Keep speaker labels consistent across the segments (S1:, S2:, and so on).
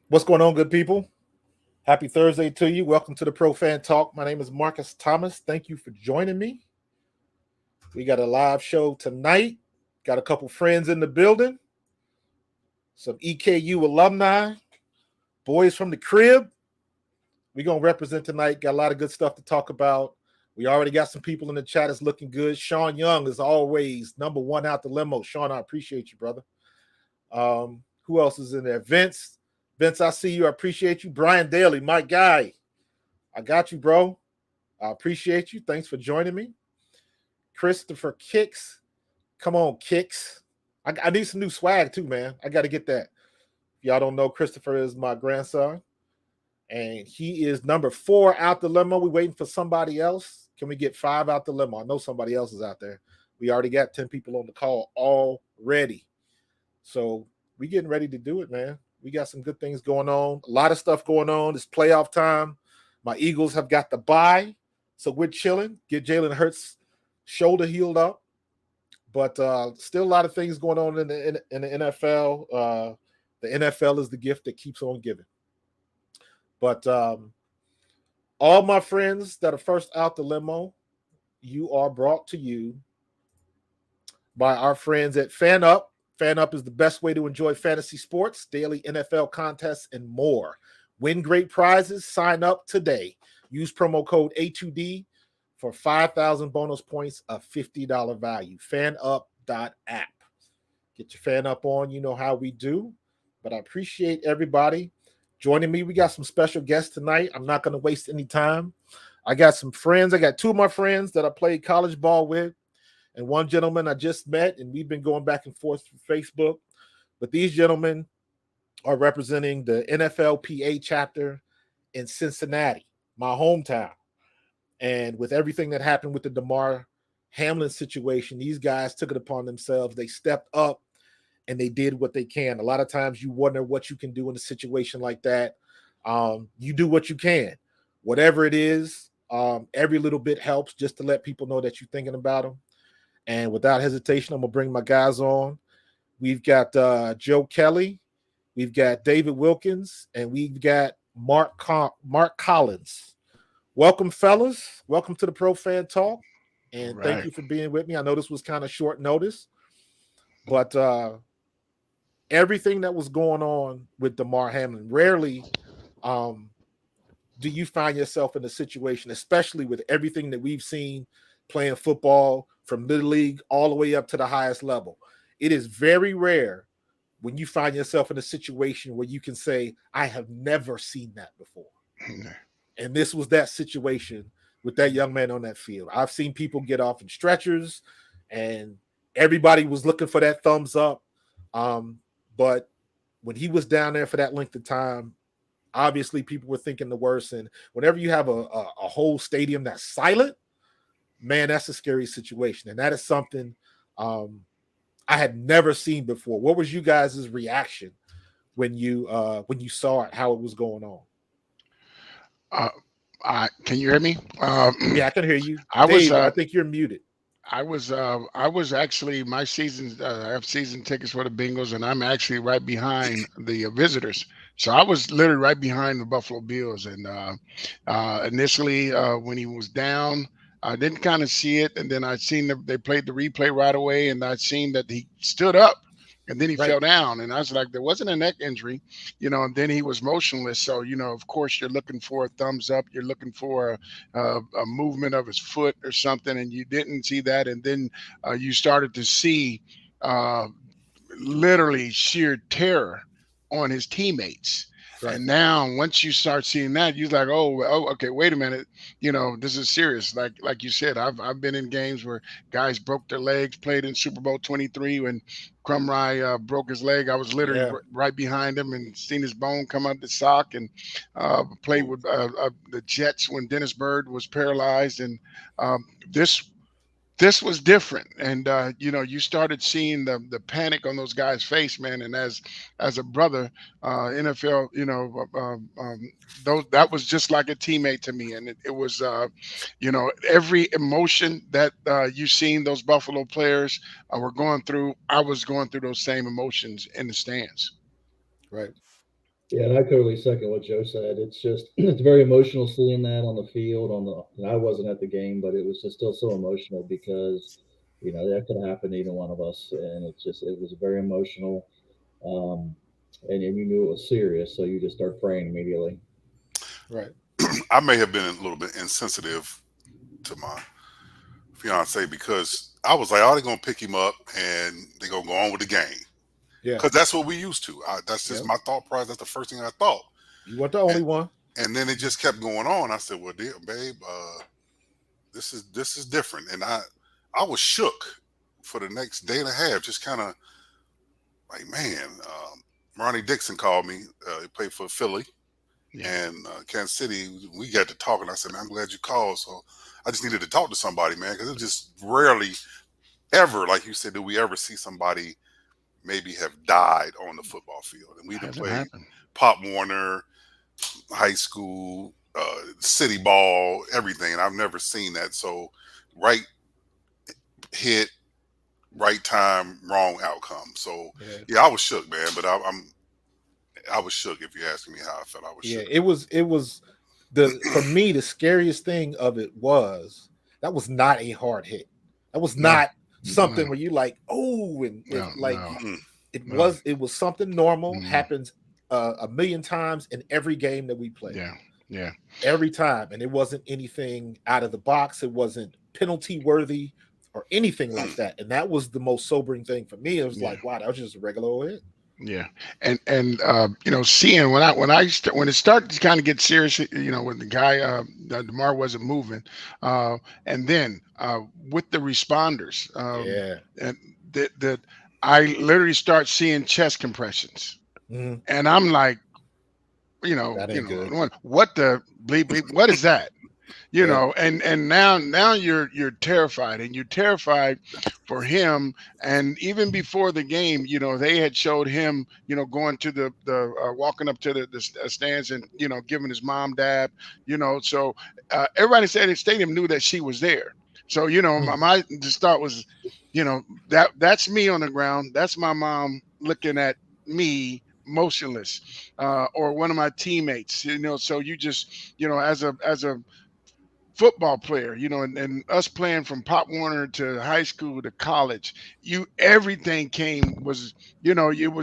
S1: What's going on, good people? Happy Thursday to you. Welcome to the Pro Fan Talk. My name is Marcus Thomas. Thank you for joining me. We got a live show tonight. Got a couple friends in the building, some EKU alumni, boys from the crib. We're going to represent tonight. Got a lot of good stuff to talk about. We already got some people in the chat that's looking good. Sean Young, is always, number one out the limo. Sean, I appreciate you, brother. Who else is in there? Vince, I see you. I appreciate you. Brian Daly, my guy. I got you, bro. I appreciate you. Thanks for joining me. Christopher Kicks. Come on, Kicks. I need some new swag too, man. I got to get that. If y'all don't know, Christopher is my grandson. And he is number 4 out the limo. We waiting for somebody else. Can we get 5 out the limo? I know somebody else is out there. We already got 10 people on the call already. So we getting ready to do it, man. We got some good things going on. A lot of stuff going on. It's playoff time. My Eagles have got the bye. So we're chilling. Get Jalen Hurts' shoulder healed up. But still a lot of things going on in the NFL. The NFL is the gift that keeps on giving. But all my friends that are first out the limo, you are brought to you by our friends at Fan Up. Fan Up is the best way to enjoy fantasy sports, daily NFL contests, and more. Win great prizes. Sign up today. Use promo code A2D for 5,000 bonus points of $50 value. FanUp.app. Get your Fan Up on. You know how we do. But I appreciate everybody joining me. We got some special guests tonight. I'm not going to waste any time. I got some friends. I got 2 of my friends that I played college ball with, and one gentleman I just met, and we've been going back and forth through Facebook. But these gentlemen are representing the NFLPA chapter in Cincinnati, my hometown. And with everything that happened with the Damar Hamlin situation, these guys took it upon themselves. They stepped up and they did what they can. A lot of times you wonder what you can do in a situation like that. You do what you can. Whatever it is, every little bit helps just to let people know that you're thinking about them. And without hesitation, I'm going to bring my guys on. We've got Joe Kelly. We've got David Wilkins. And we've got Mark Collins. Welcome, fellas. Welcome to the Pro Fan Talk. And thank you for being with me. I know this was kind of short notice. But everything that was going on with Damar Hamlin, rarely do you find yourself in a situation, especially with everything that we've seen playing football from Little League all the way up to the highest level. It is very rare when you find yourself in a situation where you can say, I have never seen that before. And this was that situation with that young man on that field. I've seen people get off in stretchers, and everybody was looking for that thumbs up. But when he was down there for that length of time, obviously people were thinking the worst. And whenever you have a whole stadium that's silent, man, that's a scary situation. And that is something I had never seen before. What was you guys' reaction when you saw it, how it was going on?
S2: Can you hear me?
S1: Yeah, I can hear you.
S2: I was
S1: Dave, I think you're muted.
S2: I was actually my season. I have season tickets for the Bengals, and I'm actually right behind the visitors. So I was literally right behind the Buffalo Bills. And initially, when he was down, I didn't kind of see it, and then I seen they played the replay right away, and I seen that he stood up. And then he
S1: Right.
S2: fell down, and I was like, there wasn't a neck injury, and then he was motionless. So, of course, you're looking for a thumbs up. You're looking for a movement of his foot or something, and you didn't see that. And then you started to see uh, literally sheer terror on his teammates.
S1: Right.
S2: And now, once you start seeing that, you're like, oh, okay, wait a minute. This is serious. Like you said, I've been in games where guys broke their legs. Played in Super Bowl 23 when Crumry broke his leg. I was literally
S1: Yeah.
S2: right behind him and seen his bone come out the sock. And played with the Jets when Dennis Bird was paralyzed. And this this was different. And you started seeing the panic on those guys face, man. And as a brother, NFL, those that was just like a teammate to me. And it was every emotion that you seen those Buffalo players were going through. I was going through those same emotions in the stands.
S1: Right.
S3: Yeah, and I totally second what Joe said. It's just it's very emotional seeing that on the field. And I wasn't at the game, but it was just still so emotional because that could happen to either one of us, and it was very emotional, um, and you knew it was serious, so you just start praying immediately.
S1: Right.
S4: I may have been a little bit insensitive to my fiance because I was like, "Oh, they're gonna pick him up and they're gonna go on with the game,"
S1: Yeah.
S4: because that's what we used to. That's just
S1: Yep.
S4: my thought process. That's the first thing I thought,
S1: You weren't the only
S4: and,
S1: one.
S4: and then it just kept going on. I said, "Well, dear babe, this is different," and I was shook for the next day and a half, just kind of like, man. Ronnie Dixon called me. He played for Philly
S2: Yeah.
S4: and Kansas City. We got to talking. I said, "Man, I'm glad you called." So I just needed to talk to somebody, man, because it just rarely ever, like you said, do we ever see somebody maybe have died on the football field. And we done
S2: Hasn't
S4: played
S2: happened.
S4: Pop Warner, high school, city ball, everything. And I've never seen that. So right hit, right time, wrong outcome. So
S1: Yeah.
S4: yeah, I was shook, man. But I was shook. If you're asking me how I felt, I was
S1: Yeah.
S4: shook.
S1: It was for me, the scariest thing of it was that was not a hard hit. That was
S2: No,
S1: not something
S2: no,
S1: where you like, oh, and
S2: no,
S1: like
S2: no,
S4: Mm-mm.
S2: no.
S1: it was something normal,
S2: Mm,
S1: happens a million times in every game that we play.
S2: yeah, yeah,
S1: Every time. And it wasn't anything out of the box. It wasn't penalty worthy or anything like
S4: Mm.
S1: that. And that was the most sobering thing for me. It was
S2: yeah,
S1: like, wow, that was just a regular old hit.
S2: yeah. And seeing when it started to kind of get serious, when the guy Demar wasn't moving, and then with the responders,
S1: Yeah.
S2: and that I literally start seeing chest compressions,
S1: Mhm.
S2: and I'm like,
S1: That ain't good.
S2: what the bleep bleep, what is that?
S1: Yeah.
S2: And now you're terrified, and you're terrified for him. And even before the game, they had showed him, going to the walking up to the stands, and giving his mom dab, so everybody said in the stadium knew that she was there. So
S1: Mm.
S2: my just thought was, that's me on the ground, that's my mom looking at me motionless, or one of my teammates, so you just, as a football player, and us playing from Pop Warner to high school to college, everything it was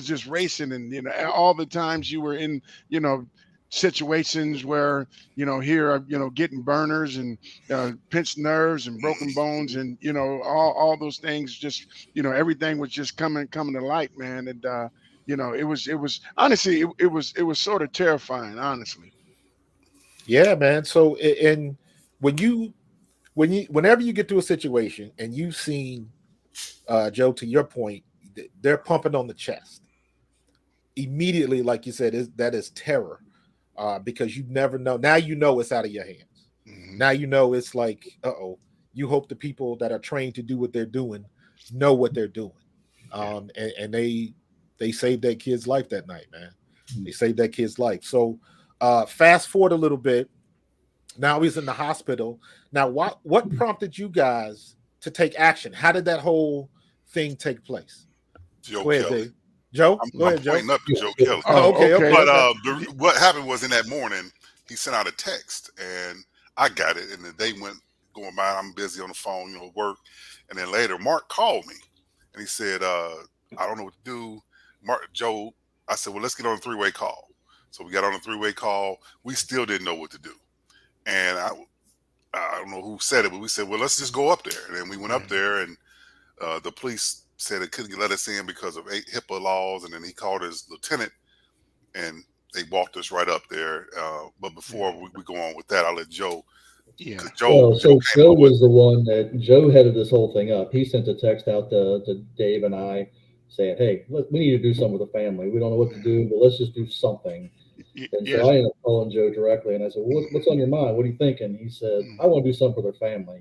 S2: just racing, and all the times you were in, you know, situations where, here, getting burners and pinched nerves and broken bones, and all those things, just everything was just coming to light, man. And it was honestly, it was sort of terrifying, honestly.
S1: Yeah, man. So and when you whenever you get to a situation and you've seen Joe, to your point, they're pumping on the chest immediately, like you said, that is terror, because you never know. Now you know it's out of your hands.
S2: Hmm.
S1: Now you know it's like, uh-oh. You hope the people that are trained to do what they're doing know what they're doing,
S2: Yeah.
S1: and they saved that kid's life that night, man. They saved that kid's life. So, fast forward a little bit. Now he's in the hospital. Now, what prompted you guys to take action? How did that whole thing take place?
S4: Joe
S1: Go ahead,
S4: Kelly.
S1: Dave. Joe, go
S4: I'm
S1: ahead, Joe.
S4: pointing up to
S3: Yeah,
S4: Joe
S3: yeah.
S4: Kelly.
S2: Oh,
S1: Okay,
S2: okay.
S1: okay,
S4: But
S1: okay.
S4: what happened was in that morning, he sent out a text, and I got it. And the day went going by. I'm busy on the phone, work. And then later, Mark called me, and he said, "I don't know what to do." Joe, I said, "Well, let's get on a three-way call." So we got on a three-way call. We still didn't know what to do, and I don't know who said it, but we said, "Well, let's just go up there." And then we went up
S2: Yeah.
S4: there, and the police said they couldn't let us in because of HIPAA laws. And then he called his lieutenant, and they walked us right up there. But
S2: Yeah.
S4: before we go on with that, I'll let Joe,
S2: Yeah.
S4: because
S3: Well,
S4: Joe
S3: so
S4: came
S3: Joe
S4: up with.
S3: was the one that Joe headed this whole thing up. He sent a text out to Dave and I saying, "Hey, we need to do something with the family. We don't know what to do, but let's just do something." And so
S2: Yes.
S3: I ended up calling Joe directly, and I said, well, "What's on your mind? What are you thinking?" He said,
S2: Mm.
S3: "I want to do something for their family.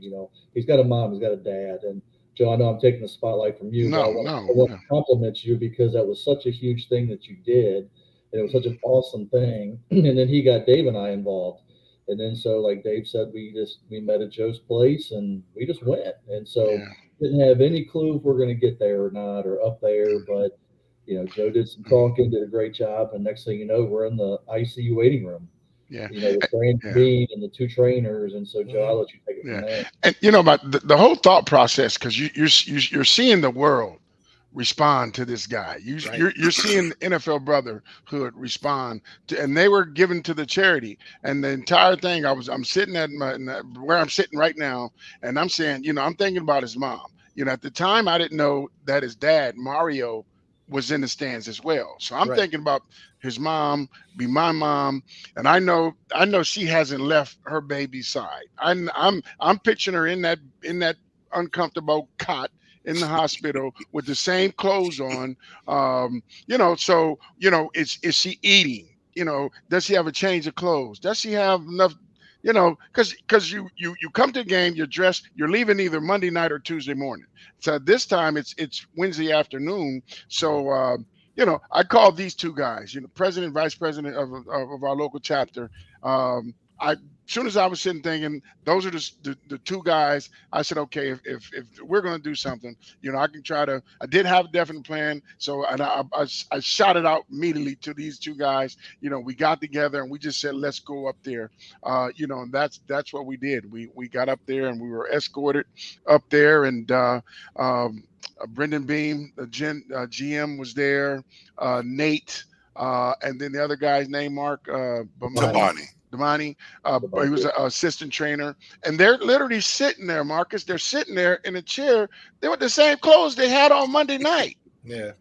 S3: He's got a mom, he's got a dad." And Joe, I know I'm taking the spotlight from you, but
S2: No,
S3: I
S2: no,
S3: want
S2: no.
S3: to compliment you because that was such a huge thing that you did, and it was such
S2: Mm.
S3: an awesome thing. And then he got Dave and I involved, and then so like Dave said, we met at Joe's place and we just went, and so
S2: Yeah.
S3: didn't have any clue if we're going to get there or not or up there, but Joe did some talking, did a great job, and next thing you know, we're in the ICU waiting room.
S2: Yeah.
S3: With Brandon
S2: Yeah.
S3: Bean and the two trainers, and so Joe, I'll let you take it from there.
S2: And about the whole thought process, because you're seeing the world respond to this guy. You're seeing the NFL brotherhood respond to, and they were given to the charity, and the entire thing. I'm sitting at where I'm sitting right now, and I'm saying, I'm thinking about his mom. At the time I didn't know that his dad Mario was in the stands as well. So I'm thinking about his mom, be my mom, and I know she hasn't left her baby's side. I'm picturing her in that uncomfortable cot in the hospital with the same clothes on. So is she eating? Does she have a change of clothes? Does she have enough? Because you come to the game, you're dressed, you're leaving either Monday night or Tuesday morning. So this time it's Wednesday afternoon. So I called these two guys, president, vice president of our local chapter. As soon as I was sitting thinking, those are the two guys, I said, okay, if we're going to do something, I can try to. I did have a definite plan, so I shot it out immediately to these two guys. We got together and we just said, let's go up there. And that's what we did. We got up there and we were escorted up there, and Brendan Beam, the GM, was there. Nate, and then the other guy's name, Mark Damani, he was an assistant trainer, and they're literally sitting there, Marcus. They're sitting there in a chair. They were the same clothes they had on Monday night.
S1: Yeah.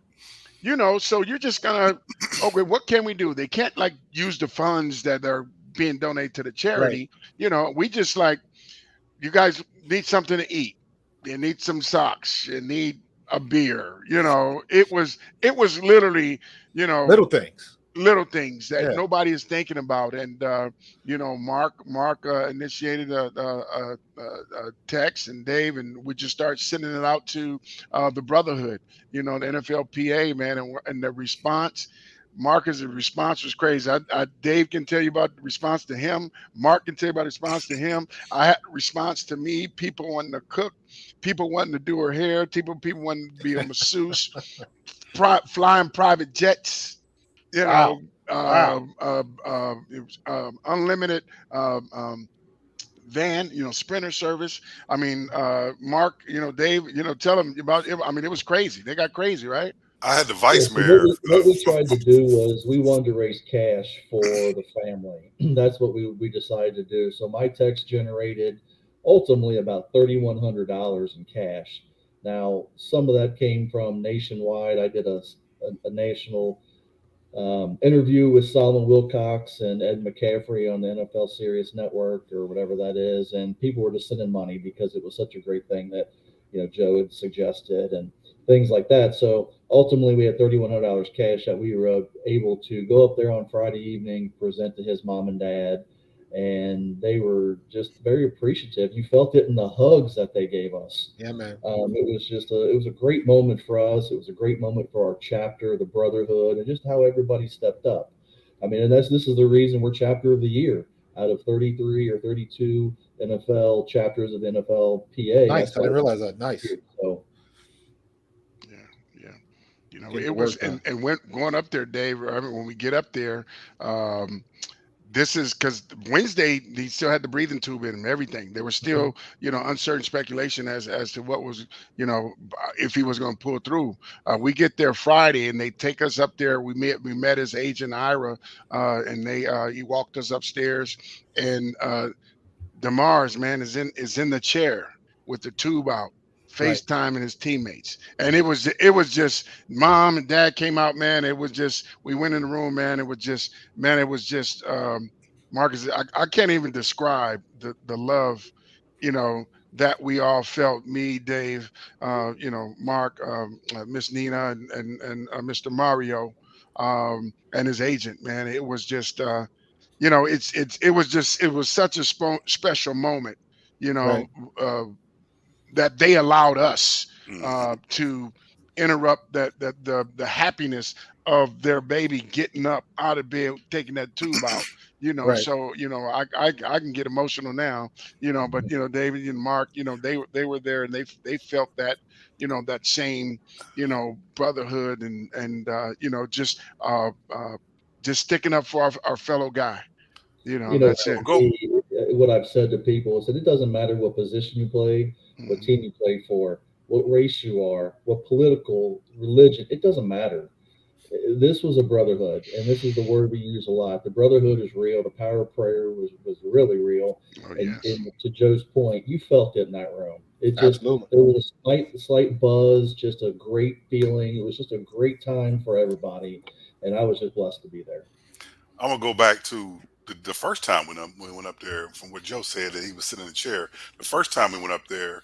S2: So you're just gonna, okay, what can we do? They can't use the funds that are being donated to the charity. Right. We just you guys need something to eat. You need some socks. You need a beer. It was literally, little things that nobody is thinking about. And Mark initiated a text, and Dave, and we just start sending it out to the brotherhood, the NFLPA, man, and the response. Marcus' response was crazy. Dave can tell you about the response to him. Mark can tell you about the response to him. I had a response to me. People wanting to cook, people wanting to do her hair, people wanting to be a masseuse, flying private jets. It was unlimited van, Sprinter service. I mean, Mark, Dave, tell them about it. I mean, it was crazy. They got crazy, right?
S4: I had the vice mayor.
S3: What we tried to do was we wanted to raise cash for the family. That's what we decided to do. So my text generated ultimately about $3,100 in cash. Now, some of that came from nationwide. I did a national interview with Solomon Wilcox and Ed McCaffrey on the NFL Sirius Network or whatever that is, and people were just sending money because it was such a great thing that Joe had suggested and things like that. So ultimately, we had $3,100 cash that we were able to go up there on Friday evening, present to his mom and dad, and they were just very appreciative. You felt it in the hugs that they gave us.
S1: Yeah, man.
S3: It was a great moment for us. It was a great moment for our chapter, the brotherhood, and just how everybody stepped up. I mean, and this is the reason we're chapter of the year out of 33 or 32 NFL chapters of NFLPA.
S1: Nice. I didn't realize that. Nice.
S3: So.
S2: Yeah. It was, and going up there, Dave. I mean, when we get up there, this is because Wednesday he still had the breathing tube in him, everything. There was still, uncertain speculation as to what was, if he was going to pull through. We get there Friday and they take us up there. We met his agent Ira, and he walked us upstairs, and DeMars, man, is in the chair with the tube out, FaceTiming his teammates. And it was just mom and dad came out, man. It was just, we went in the room, man. It was just Marcus, I can't even describe the love, that we all felt, me, Dave, Mark, Miss Nina, and Mr. Mario, and his agent, man. It was just, it was such a special moment, that they allowed us to interrupt the happiness of their baby getting up out of bed, taking that tube out, you know.
S1: Right.
S2: So, you know, I can get emotional now, you know, but, you know, David and Mark, you know, they were there, and they felt that, you know, that same, you know, brotherhood, and just sticking up for our fellow guy. You know,
S3: You know,
S2: that's it.
S4: Go.
S3: what I've said to people is that it doesn't matter what position you play, what
S2: Mhm.
S3: team you play for, what race you are, what political religion. It doesn't matter. This was a brotherhood, and this is the word we use a lot. The brotherhood is real. The power of prayer was really real.
S2: Oh yes.
S3: And to Joe's point, you felt it in that room. It just
S1: Absolutely.
S3: there was a slight buzz, just a great feeling. It was just a great time for everybody, and I was just blessed to be there.
S4: I'm gonna go back to the first time when we went up there. From what Joe said, that he was sitting in a chair. The first time we went up there,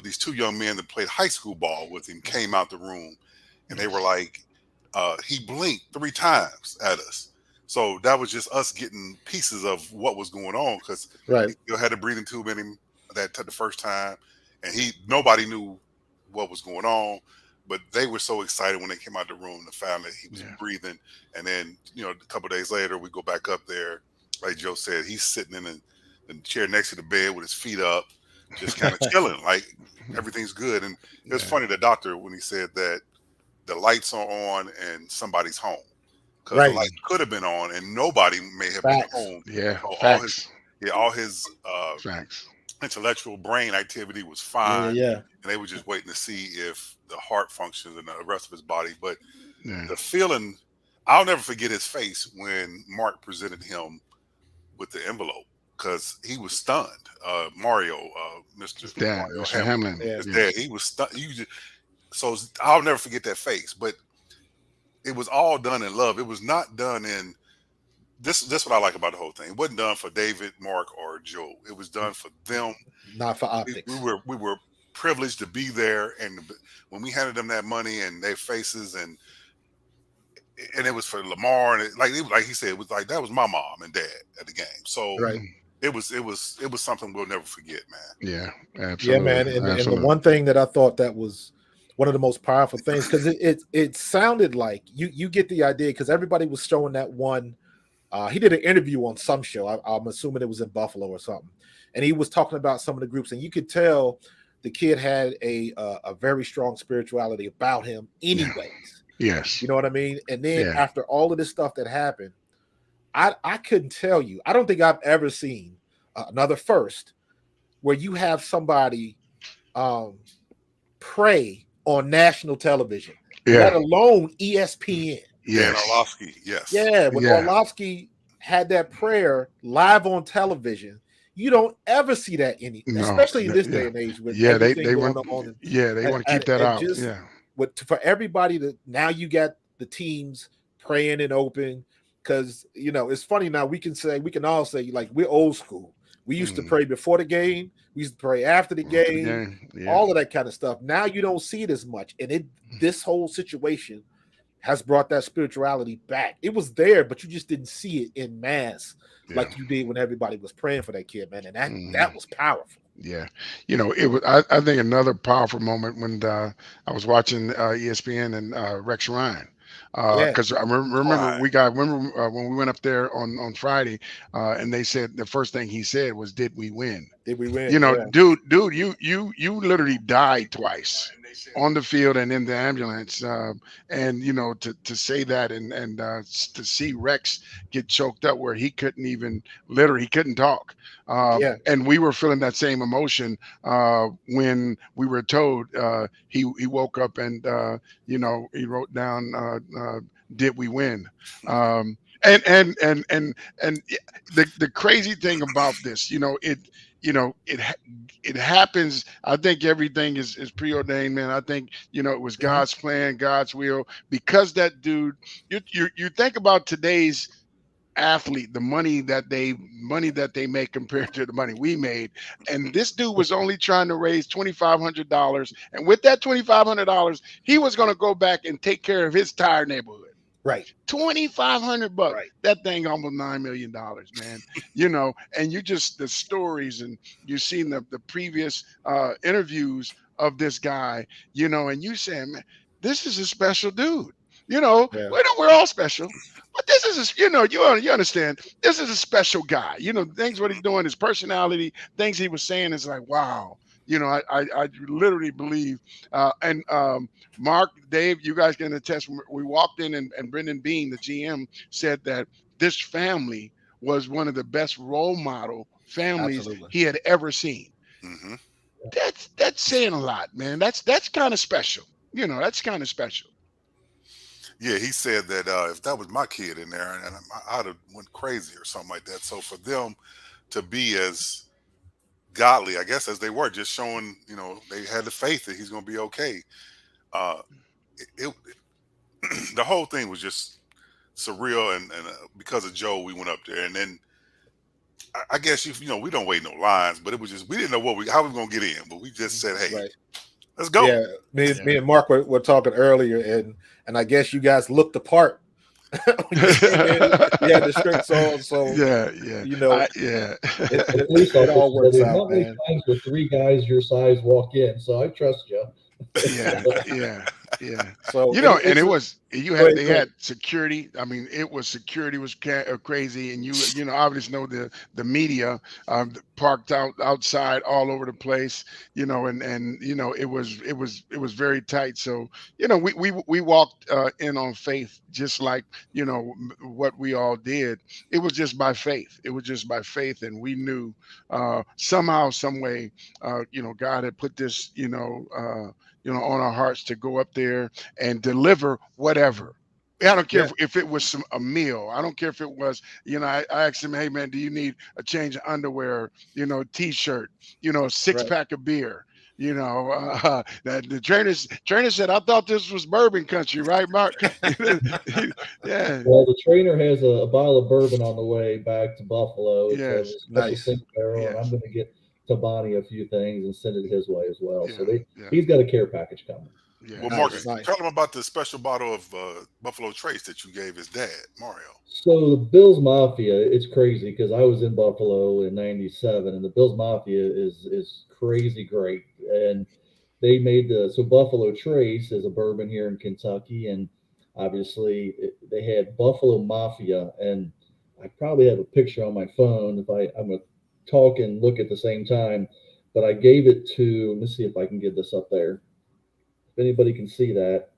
S4: these two young men that played high school ball with him came out the room, and they were like, he blinked 3 times at us. So that was just us getting pieces of what was going on, because
S1: Right.
S4: he still had a breathing tube in him the first time, and nobody knew what was going on. But they were so excited when they came out the room to find that he was
S2: Yeah.
S4: breathing. And then, you know, a couple of days later, we go back up there. Like Joe said, he's sitting in the chair next to the bed with his feet up, just kind of chilling, like everything's good. And it was
S2: Yeah.
S4: funny, the doctor, when he said that the lights are on and somebody's home, because the
S1: Right.
S4: lights could have been on and nobody may have been
S1: Facts.
S4: home.
S2: Yeah.
S4: So
S2: Facts.
S4: all his
S2: Facts.
S4: intellectual brain activity was
S1: Yeah.
S4: fine,
S1: Yeah.
S4: and they were just waiting to see if the heart functions and the rest of his body. But
S2: Yeah.
S4: the feeling, I'll never forget his face when Mark presented him with the envelope, because he was stunned. Mario, Mr.
S2: Dad,
S4: Mario
S2: Mr.
S4: Hamlin,
S2: Hamlin.
S1: Yeah.
S4: his
S2: Yeah.
S4: dad, he was stunned. So I'll never forget that face. But it was all done in love. It was not done in this. This what I like about the whole thing. It wasn't done for David, Mark, or Joe. It was done for them.
S1: Not for
S4: We,
S1: optics.
S4: we were privileged to be there, and when we handed them that money and their faces, and it was for Lamar, and like he said, it was like that was my mom and dad at the game. So
S1: Right.
S4: it was something we'll never forget, man.
S2: Yeah.
S1: Yeah,
S2: Absolutely.
S1: man. And the
S2: Absolutely.
S1: one thing that I thought that was one of the most powerful things, because it sounded like you get the idea, because everybody was showing that one. He did an interview on some show. I'm assuming it was in Buffalo or something, and he was talking about some of the groups, and you could tell the kid had a very strong spirituality about him, anyways.
S2: Yes.
S1: You know what I mean? And then
S2: Yeah.
S1: after all of this stuff that happened, I couldn't tell you. I don't think I've ever seen another first where you have somebody pray on national television, let
S2: Yeah.
S1: alone ESPN.
S4: Dan
S2: Yes.
S4: Orlovsky, yes.
S1: Yeah, when
S2: Yeah.
S1: Orlovsky had that prayer live on television, you don't ever see that
S2: No.
S1: especially in this day
S2: Yeah.
S1: and age with
S2: Yeah.
S1: everything
S2: They
S1: going
S2: want.
S1: on.
S2: Yeah. They want to keep that
S1: And
S2: out.
S1: just
S2: Yeah.
S1: for everybody to now, you got the teams praying and open, because it's funny now. We can all say, like, we're old school. We used to pray before the game. We used to pray after the
S2: After the
S1: game.
S2: game. Yeah.
S1: All of that kind of stuff. Now you don't see it as much, and this whole situation has brought that spirituality back. It was there, but you just didn't see it in mass like you did when everybody was praying for that kid, man. And that was powerful.
S2: Yeah, it was. I think another powerful moment when I was watching ESPN and Rex Ryan,
S1: Yeah.
S2: because I remember when we went up there on Friday, and they said the first thing he said was, "Did we win?"
S1: Did we win?
S2: You know,
S1: Yeah.
S2: dude, you literally died twice on the field and in the ambulance, and to say that and to see Rex get choked up where he couldn't even literally he couldn't talk,
S1: Yeah.
S2: and we were feeling that same emotion when we were told he woke up and he wrote down did we win. And the crazy thing about this, it happens. I think everything is preordained, man. I think it was God's plan, God's will, because that dude. You think about today's athlete, the money that they make compared to the money we made, and this dude was only trying to raise $2,500, and with that $2,500, he was going to go back and take care of his entire neighborhood.
S1: Right.
S2: $2,500.
S1: Right.
S2: That thing almost $9 million, man. And you just the stories, and you've seen the previous interviews of this guy, and you saying, man, this is a special dude.
S1: Yeah.
S2: We're all special, but this is you understand. This is a special guy. Things what he's doing, his personality, things he was saying is like, wow. I literally believe. And Mark, Dave, you guys can attest. We walked in, and Brendan Bean, the GM, said that this family was one of the best role model families
S1: Absolutely.
S2: he had ever seen.
S4: Mm-hmm.
S2: That's saying a lot, man. That's kind of special. That's kind of special.
S4: Yeah, he said that if that was my kid in there, and I'd have went crazy or something like that. So for them to be as godly, I guess, as they were, just showing, they had the faith that he's going to be okay. The whole thing was just surreal, and because of Joe, we went up there, and then I guess we don't wait no lines, but it was just we didn't know how we were going to get in, but we just said, hey,
S1: Right.
S4: let's go.
S1: Yeah, me and Mark were talking earlier, and I guess you guys looked the part. When you came in, you had the shirts on, so
S2: yeah.
S1: It all works out,
S3: not many
S1: man.
S3: times with 3 guys your size walk in, so I trust you.
S2: Yeah.
S1: So
S2: they had security. I mean, security was crazy, and you obviously know the media parked outside all over the place. And it was very tight. So we walked in on faith, just like what we all did. It was just by faith. And we knew somehow, some way, God had put this on our hearts to go up there and deliver whatever. I don't care if it was a meal. I don't care if it was, I asked him, hey man, do you need a change of underwear, t-shirt, a 6-pack of beer? The trainer said, I thought this was bourbon country, right, Mark? Yeah.
S3: Well, the trainer has a bottle of bourbon on the way back to Buffalo. It's a
S1: nice.
S3: single barrel,
S2: Yes.
S3: and I'm going to get Tabani a few things and send it his way as well.
S2: Yeah,
S3: So he's got a care package coming.
S2: Yeah.
S4: Well,
S1: Nice,
S4: Marcus,
S1: nice.
S4: tell him about the special bottle of Buffalo Trace that you gave his dad, Mario.
S3: So the Bills Mafia, it's crazy because I was in Buffalo in '97, and the Bills Mafia is crazy great. And they made so Buffalo Trace is a bourbon here in Kentucky, and obviously they had Buffalo Mafia, and I probably have a picture on my phone if I'm going to talk and look at the same time, but I gave it to, let me see if I can get this up there. If anybody can see that,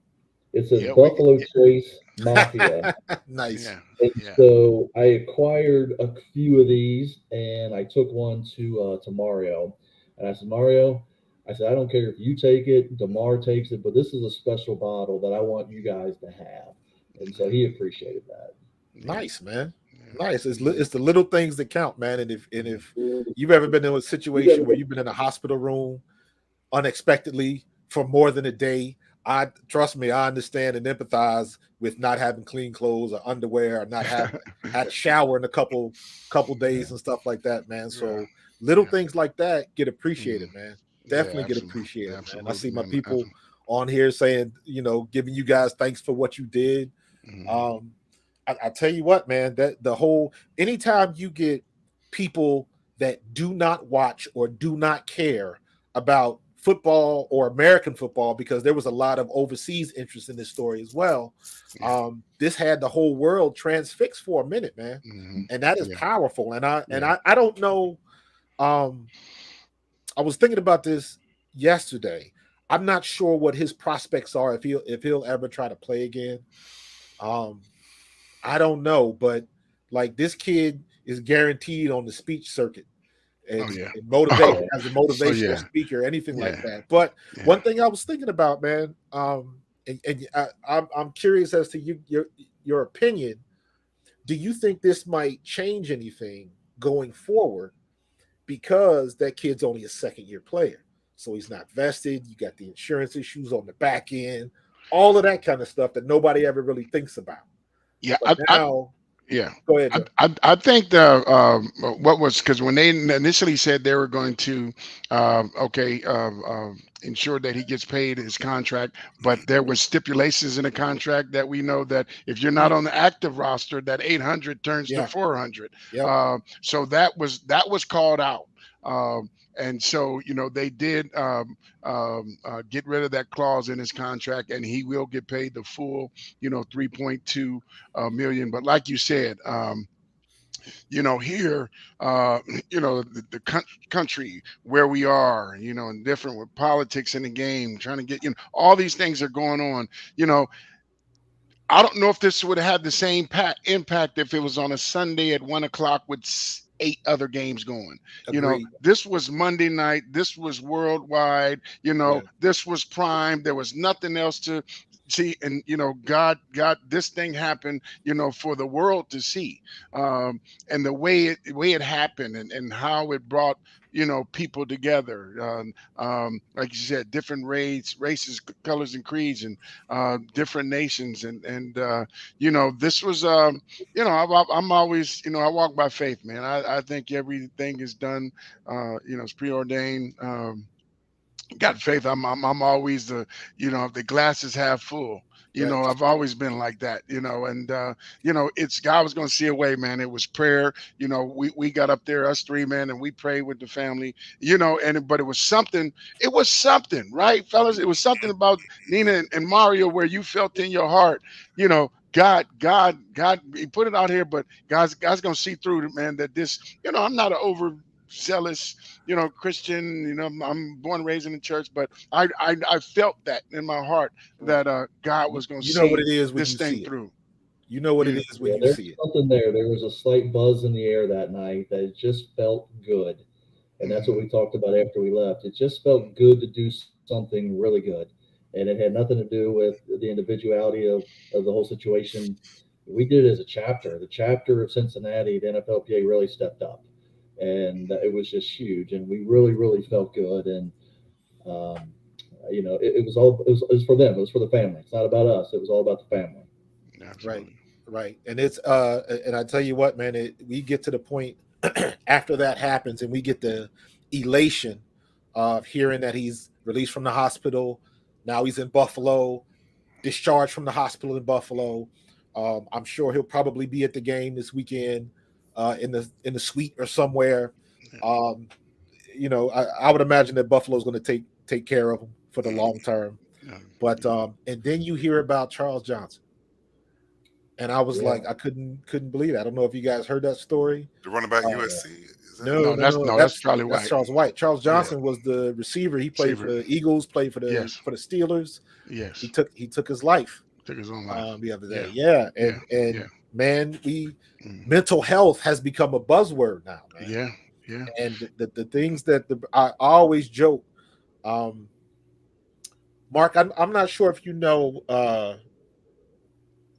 S3: it says Buffalo Trace Mafia.
S1: Nice.
S2: Yeah.
S3: And so I acquired a few of these, and I took one to Mario, and I said, Mario, I said, I don't care if you take it, DeMar takes it, but this is a special bottle that I want you guys to have. And so he appreciated that.
S1: Nice, man. Nice. It's the little things that count, man. And if you've ever been in a situation where you've been in a hospital room unexpectedly for more than a day, trust me, I understand and empathize with not having clean clothes or underwear, or not having had a shower in a couple days and stuff like that, man. So little things like that get appreciated, man. Definitely get appreciated, man. I see my people on here saying, giving you guys thanks for what you did. I tell you what, man, that the whole, anytime you get people that do not watch or do not care about football or American football, because there was a lot of overseas interest in this story as well. This had the whole world transfixed for a minute, man. And that is powerful. And I don't know. I was thinking about this yesterday. I'm not sure what his prospects are if he'll ever try to play again. I don't know, but like, this kid is guaranteed on the speech circuit and motivate as a motivational speaker, anything like that. But one thing I was thinking about, man, and I'm curious as to your opinion. Do you think this might change anything going forward? Because that kid's only a second-year player, so he's not vested. You got the insurance issues on the back end, all of that kind of stuff that nobody ever really thinks about.
S2: Yeah,
S1: Go ahead, Joe.
S2: I think because when they initially said they were going to ensure that he gets paid his contract, but there was stipulations in the contract that we know that if you're not on the active roster, that 800 turns to 400. So that was called out. And so, they did get rid of that clause in his contract, and he will get paid the full, 3.2 million. But like you said, here, the country where we are, and different with politics in the game, trying to get, all these things are going on. I don't know if this would have had the same impact if it was on a Sunday at 1 o'clock with 8 other games going.
S1: Agreed.
S2: This was Monday night. This was worldwide.
S1: Yeah.
S2: This was prime. There was nothing else to see, and God this thing happened, for the world to see, and the way it happened, and how it brought people together, like you said, different races, colors, and creeds, and different nations, and this was I'm always, I walk by faith, man. I think everything is done, it's preordained. Got faith. I'm always the glass is half full.
S1: Right.
S2: I've always been like that, and it's God was going to see a way, man. It was prayer. We got up there, us three, man, and we prayed with the family, but it was something, right, fellas? It was something about Nina and Mario where you felt in your heart, God, he put it out here, but God's going to see through it, man, that this, I'm not an overzealous, Christian, I'm born and raised in the church, but I felt that in my heart that God was going to see
S1: what it is when
S2: this
S1: you
S2: thing
S1: see it.
S2: through.
S1: You know what it is when you
S3: there's
S1: see it.
S3: something there. There was a slight buzz in the air that night that just felt good. And that's what we talked about after we left. It just felt good to do something really good. And it had nothing to do with the individuality of the whole situation. We did it as a chapter. The chapter of Cincinnati, the NFLPA really stepped up. And it was just huge. And we really, really felt good. And, it was for them. It was for the family. It's not about us. It was all about the family.
S2: Absolutely.
S1: Right. And it's and I tell you what, man, we get to the point after that happens, and we get the elation of hearing that he's released from the hospital. Now he's in Buffalo, discharged from the hospital in Buffalo. I'm sure he'll probably be at the game this weekend, in the suite or somewhere. I would imagine that Buffalo's going to take care of him for the long term. But and then you hear about Charles Johnson. And I was like, I couldn't believe it. I don't know if you guys heard that story.
S4: The running back USC.
S1: No,
S2: that's Charlie White.
S1: That's Charles White. Charles Johnson was the receiver. He played for the Eagles, played for the Steelers.
S2: Yes.
S1: He took his life.
S2: Took his own life
S1: the other day. Yeah. Man, mental health has become a buzzword now, man.
S2: Yeah.
S1: And the things that I always joke. Mark, I'm not sure if you know.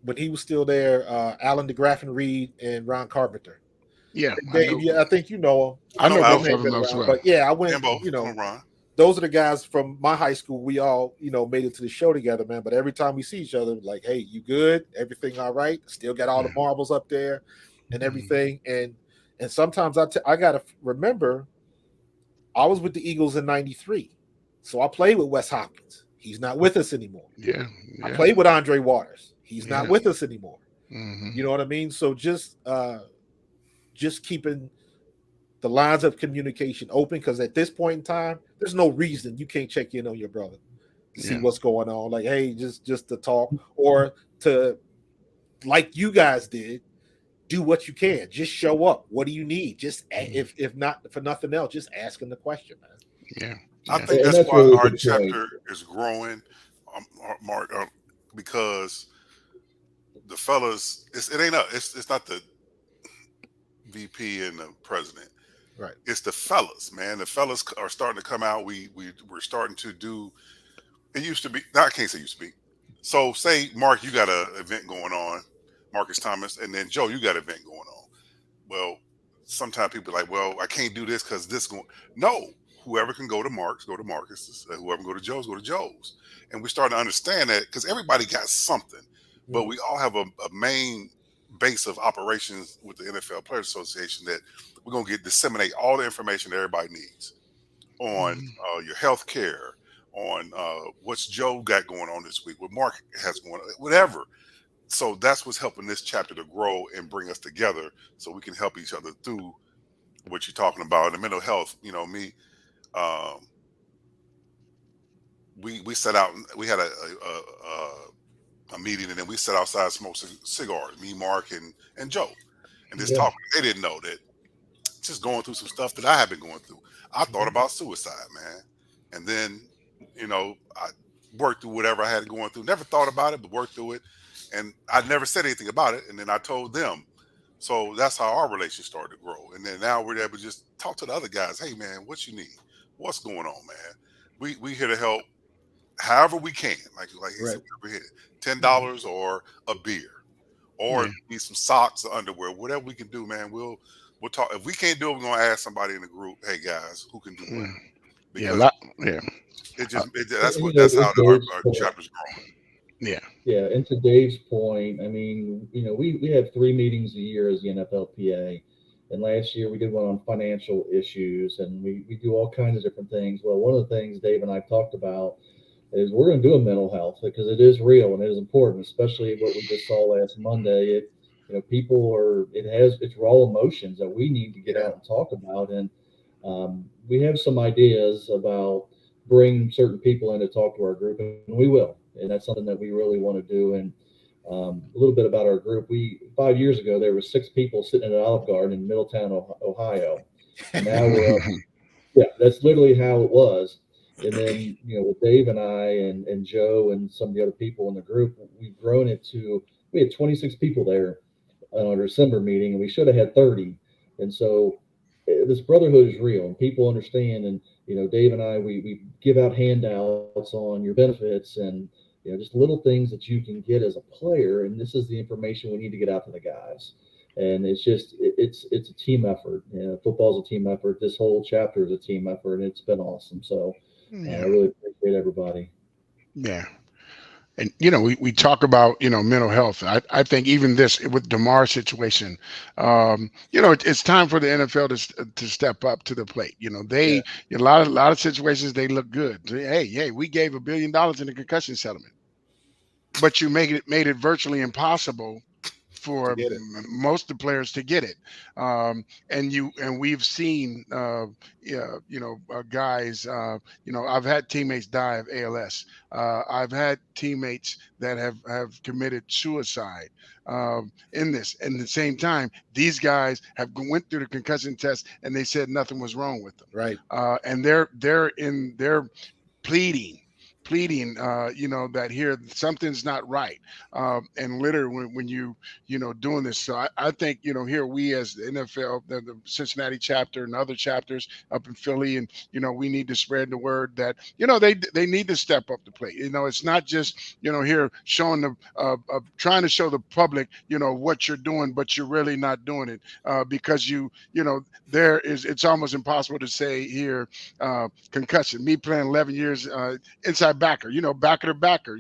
S1: When he was still there, Alan DeGraffin Reed and Ron Carpenter.
S2: Yeah,
S1: Dave, I think you know him.
S2: I know both of them as well.
S1: But I went. Those are the guys from my high school. We all, made it to the show together, man. But every time we see each other, like, hey, you good? Everything all right? Still got all the marbles up there and everything. And sometimes I gotta remember, I was with the Eagles in '93, so I played with Wes Hopkins. He's not with us anymore.
S2: Yeah.
S1: I played with Andre Waters. He's not with us anymore.
S2: Mm-hmm.
S1: You know what I mean? So just keeping the lines of communication open, because at this point in time, there's no reason you can't check in on your brother, see what's going on. Like, hey, just to talk, or to, like you guys did, do what you can. Just show up. What do you need? Just if not for nothing else, just asking the question, man.
S4: Yeah. I think that's why really our chapter is growing, Mark, because the fellas, it's not the VP and the president,
S1: right?
S4: It's the fellas, man. The fellas are starting to come out. We're starting to do. It used to be. I can't say used to be. So say, Mark, you got an event going on, Marcus Thomas, and then Joe, you got an event going on. Well, sometimes people are like, well, I can't do this because this going. No, whoever can go to Mark's, go to Marcus. Whoever can go to Joe's, go to Joe's. And we're starting to understand that, because everybody got something. But we all have a main base of operations with the NFL Players Association that we're going to disseminate all the information that everybody needs on your health care, on what's Joe got going on this week, what Mark has going on, whatever. So that's what's helping this chapter to grow and bring us together so we can help each other through what you're talking about. And the mental health, um, we set out. We had a meeting, and then we sat outside, smoked cigars. Me, Mark, and Joe, and just
S3: Yeah.
S4: talking. They didn't know that just going through some stuff that I had been going through. I thought about suicide, man, and then I worked through whatever I had going through. Never thought about it, but worked through it, and I never said anything about it. And then I told them. So that's how our relationship started to grow. And then now we're able to just talk to the other guys. Hey, man, what you need? What's going on, man? We here to help however we can. Like he said, we're here. $10 or a beer, or need some socks or underwear, whatever we can do, man. We'll talk. If we can't do it, we're gonna ask somebody in the group. Hey, guys, who can do what? Because that's how our chapter's growing.
S3: Yeah, and to Dave's point, I mean, we have 3 meetings a year as the NFLPA, and last year we did one on financial issues, and we do all kinds of different things. Well, one of the things Dave and I talked about is we're going to do a mental health, because it is real and it is important, especially what we just saw last Monday. It's raw emotions that we need to get out and talk about, and we have some ideas about bring certain people in to talk to our group, and we will. And that's something that we really want to do. And a little bit about our group. 5 years ago, there were 6 people sitting at Olive Garden in Middletown, Ohio. And now we're up. Yeah, that's literally how it was. And then, with Dave and I and Joe and some of the other people in the group, we've grown it to, we had 26 people there on our December meeting, and we should have had 30. And so this brotherhood is real, and people understand. And, Dave and I, we give out handouts on your benefits and, just little things that you can get as a player. And this is the information we need to get out to the guys. And it's just, it's a team effort. Football's a team effort. This whole chapter is a team effort, and it's been awesome. So I really appreciate everybody.
S2: Yeah. And, we talk about, mental health. I think even this with DeMar's situation, it's time for the NFL to step up to the plate. A lot of situations, they look good. Hey, we gave $1 billion in the concussion settlement, but you made it virtually impossible for most of the players to get it. And we've seen, guys, I've had teammates die of ALS. I've had teammates that have committed suicide in this. And at the same time, these guys have went through the concussion test and they said nothing was wrong with them.
S1: Right.
S2: And they're pleading, that here something's not right. And literally when you doing this. So I think, here we as the NFL, the Cincinnati chapter and other chapters up in Philly, and, we need to spread the word that, they need to step up the plate. It's not just, here showing trying to show the public, what you're doing, but you're really not doing it because it's almost impossible to say here, concussion, me playing 11 years inside backer, backer to backer,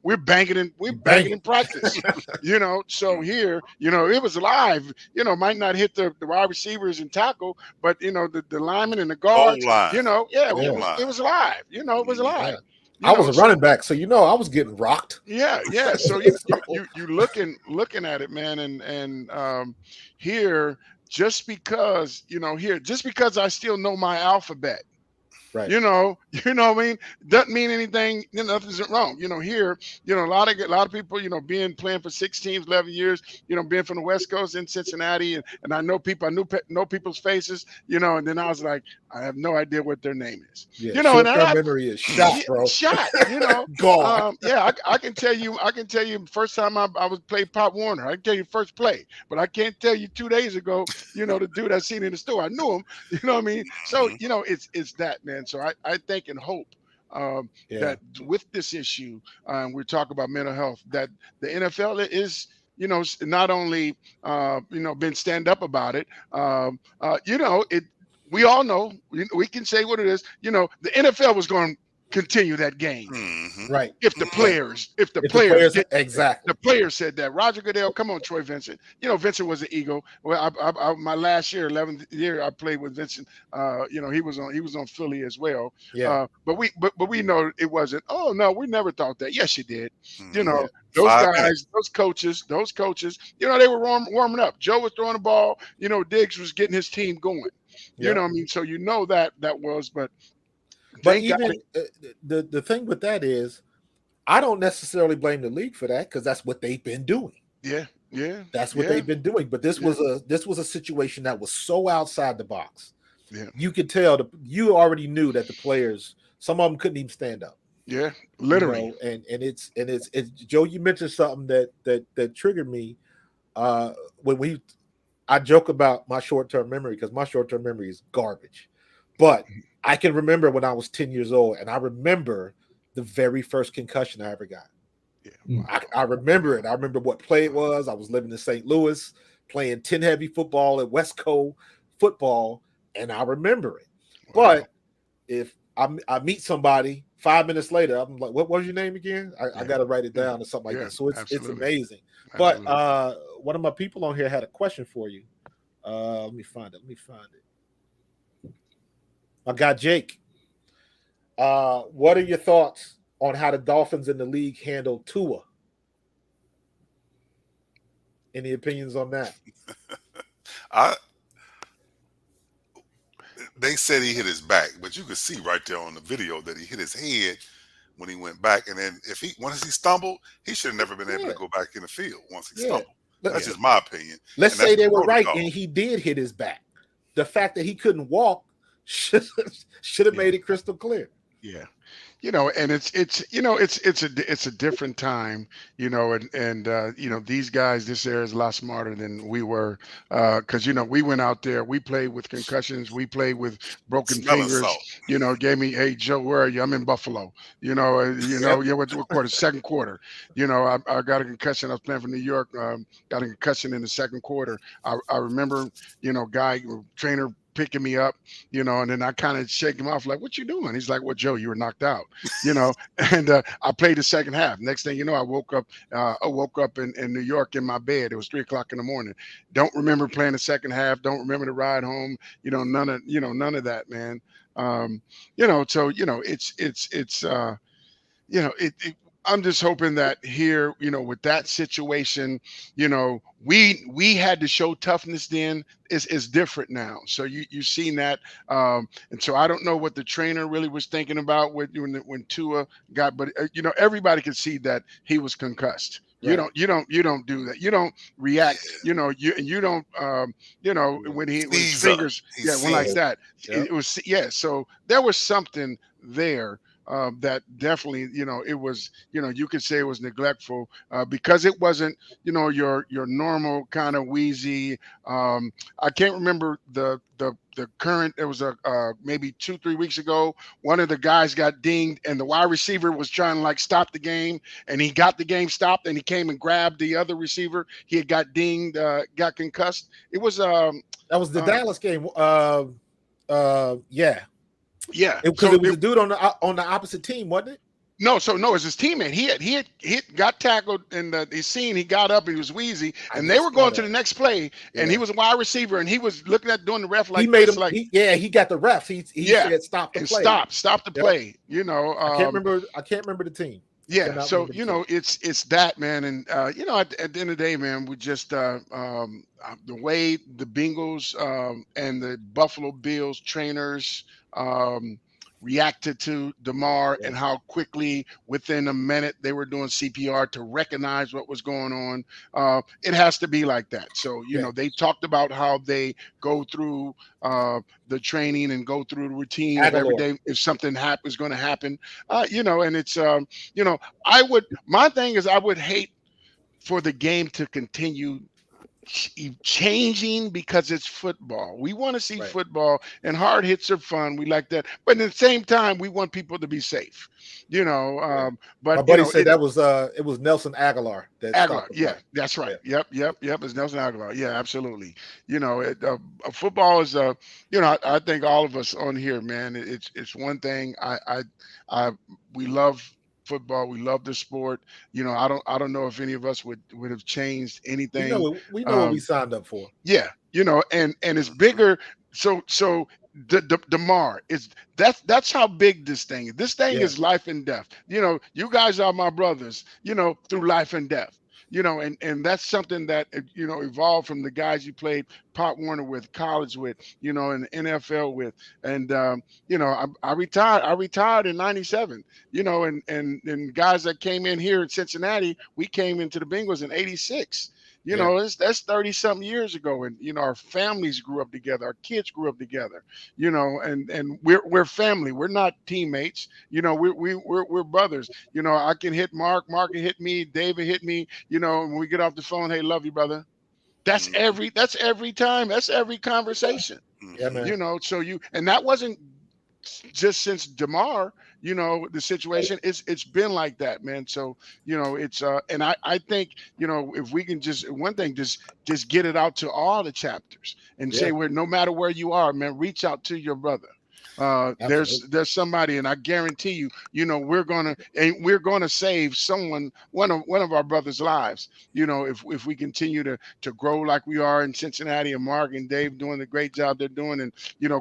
S2: we're banging in practice, so here, it was live, might not hit the wide receivers and tackle, but the linemen and the guards, it was live, it was live.
S1: I was a running back, so I was getting rocked.
S2: Yeah. So you looking at it, man, and here, just because I still know my alphabet.
S1: Right.
S2: What I mean? Doesn't mean anything, nothing's wrong. Here, a lot of people, playing for 6 teams, 11 years, being from the West Coast in Cincinnati, and I know people, know people's faces, and then I was like, I have no idea what their name is.
S1: Yeah, and our memory is shot, bro.
S2: Shot,
S1: Gone.
S2: I can tell you first time I was played Pop Warner. I can tell you first play, but I can't tell you 2 days ago, the dude I seen in the store. I knew him, what I mean? So, it's that, man. So I think and hope that with this issue, we're talking about mental health, that the NFL is, not only, been stand up about it, we all know, we can say what it is, the NFL was going to continue that game.
S4: Mm-hmm.
S1: Right.
S2: If the players
S1: exactly.
S2: The players said that. Roger Goodell, come on, Troy Vincent. Vincent was an ego. Well, I my last year, 11th year, I played with Vincent. He was on Philly as well.
S1: Yeah.
S2: But we know it wasn't. Oh no, we never thought that. Yes, you did.
S4: Mm-hmm.
S2: Those guys, those coaches, they were warming up. Joe was throwing the ball. Diggs was getting his team going. You know what I mean? So that was, but
S1: But
S2: They got
S1: even the thing with that is, I don't necessarily blame the league for that because that's what they've been doing.
S2: yeah, yeah,
S1: That's what
S2: yeah,
S1: they've been doing. But this was a situation that was so outside the box.
S2: yeah,
S1: You could tell you already knew that the players, some of them couldn't even stand up.
S2: yeah. Literally.
S1: And it's Joe, you mentioned something that triggered me when I joke about my short-term memory because my short-term memory is garbage. But I can remember when I was 10 years old, and I remember the very first concussion I ever got.
S2: Yeah. Wow.
S1: I remember it. I remember what play it was. I was living in St. Louis, playing 10 heavy football at Westco football, and I remember it.
S2: Wow.
S1: But if I meet somebody 5 minutes later, I'm like, what was your name again? I got to write it down or something like that. So it's amazing. Absolutely. But one of my people on here had a question for you. Let me find it. My guy Jake. What are your thoughts on how the Dolphins in the league handle Tua? Any opinions on that?
S4: They said he hit his back, but you could see right there on the video that he hit his head when he went back. And then once he stumbled, he should have never been able to go back in the field once he stumbled. That's just my opinion.
S1: Let's say they were right and he did hit his back. The fact that he couldn't walk should have made it crystal clear.
S2: Yeah. And it's a different time, and these guys, this era is a lot smarter than we were, because we went out there, we played with concussions, we played with broken fingers, gave me, hey Joe, where are you? I'm in Buffalo, what quarter? Second quarter, I got a concussion. I was playing for New York, got a concussion in the second quarter. I remember, trainer picking me up, and then I kind of shake him off like, what you doing? He's like, well, Joe, you were knocked out, and I played the second half. Next thing you know, I woke up in New York in my bed. It was 3:00 in the morning. Don't remember playing the second half. Don't remember the ride home. None of that, man. I'm just hoping that here, with that situation, we had to show toughness then. Is different now. So you've seen that, and so I don't know what the trainer really was thinking about when Tua got, but everybody could see that he was concussed. Right. You don't do that. You don't react. You don't. When his fingers went like that. It was So there was something there. That definitely, it was, you could say it was neglectful because it wasn't, your normal kind of wheezy. I can't remember the current. It was maybe 2-3 weeks ago. One of the guys got dinged, and the wide receiver was trying to stop the game, and he got the game stopped, and he came and grabbed the other receiver. He had got dinged, got concussed. It was that
S1: was the Dallas game.
S2: Yeah,
S1: because it was a dude on the opposite team, wasn't it?
S2: No, it was his teammate. He got tackled in the scene. He got up, he was wheezy, and they were going to the next play, and he was a wide receiver, and he was looking at doing the ref like
S1: he made him. He got the ref. He said stop the play.
S2: Stop the play.
S1: I can't remember the team.
S2: Yeah, so it's that, man, and at the end of the day, man, we just the way the Bengals and the Buffalo Bills trainers reacted to DeMar and how quickly within a minute they were doing CPR to recognize what was going on. It has to be like that. So, they talked about how they go through the training and go through the routine of every day. If something is going to happen, and it's, my thing is I would hate for the game to continue changing because it's football. We want to see football, and hard hits are fun. We like that, but at the same time, we want people to be safe. But
S1: my buddy said that was it was Nelson Aguilar.
S2: Yeah, that's right. Yep. It's Nelson Aguilar. Yeah, absolutely. Football is I think all of us on here, man. It's one thing. We love football. We love the sport. I don't know if any of us would have changed anything.
S1: We know what we signed up for.
S2: Yeah, and it's bigger. So the DeMar is that's how big this thing is. This thing is life and death. You guys are my brothers. Through life and death. and that's something that, evolved from the guys you played Pop Warner with, college with, and the NFL with. And, I retired in 97, and guys that came in here in Cincinnati, we came into the Bengals in 86. That's 30 something years ago. And, our families grew up together. Our kids grew up together, and we're family. We're not teammates. We're brothers. I can hit Mark can hit me, David hit me, when we get off the phone, hey, love you, brother. That's every time. That's every conversation.
S1: Yeah, man.
S2: So and that wasn't just since DeMar, the situation, it's been like that, man. So, it's and I think, if we can just get it out to all the chapters and say, where no matter where you are, man, reach out to your brother. There's somebody, and I guarantee you, we're gonna save one of our brothers' lives. If we continue to grow like we are in Cincinnati, and Mark and Dave doing the great job they're doing, and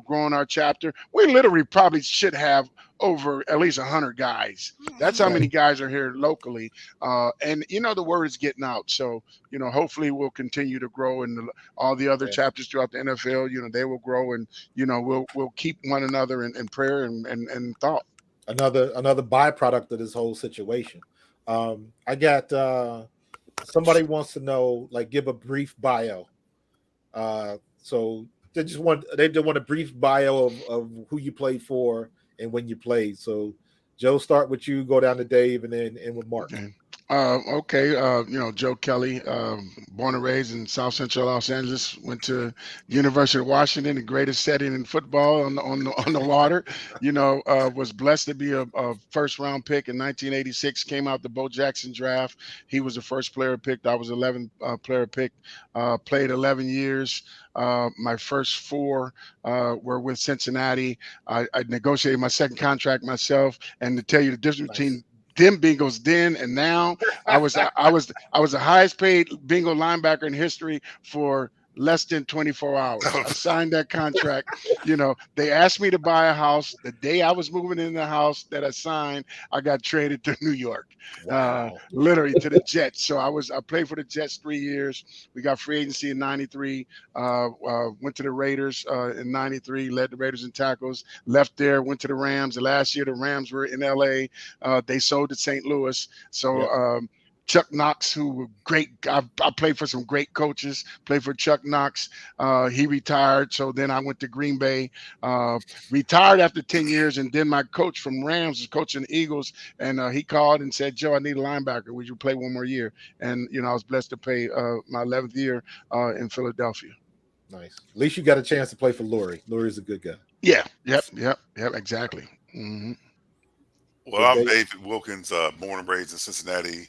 S2: growing our chapter, we literally probably should have over at least 100 guys. That's how many guys are here locally, and the word is getting out. So hopefully we'll continue to grow, and all the other chapters throughout the NFL, they will grow, and we'll keep one another in prayer and thought.
S1: Another byproduct of this whole situation. I got somebody wants to know, like, give a brief bio. So they just want a brief bio of who you played for and when you played. So Joe, start with you, go down to Dave, and then end with Mark.
S2: Okay. Joe Kelly, born and raised in South Central Los Angeles, went to University of Washington, the greatest setting in football on the water. Was blessed to be a first round pick in 1986. Came out the Bo Jackson draft. He was the first player picked. I was 11th player picked. Played 11 years. My first 4 were with Cincinnati. I negotiated my second contract myself, and to tell you the difference between them Bengals then and now, I was the highest paid Bengal linebacker in history for less than 24 hours. I signed that contract. They asked me to buy a house. The day I was moving in the house that I signed, I got traded to New York.
S1: Wow.
S2: Literally to the Jets. So I played for the Jets 3 years. We got free agency in 93. Went to the Raiders in 93, led the Raiders in tackles, left there, went to the Rams. The last year the Rams were in LA. They sold to St. Louis. So Chuck Knox, who were great. I played for some great coaches, played for Chuck Knox. He retired. So then I went to Green Bay, retired after 10 years. And then my coach from Rams was coaching the Eagles. And he called and said, Joe, I need a linebacker. Would you play one more year? And, I was blessed to play my 11th year in Philadelphia.
S1: Nice. At least you got a chance to play for Lurie. Lurie's a good guy.
S2: Yeah. Yep. Exactly. Mm-hmm.
S4: Well, I'm David Wilkins, born and raised in Cincinnati.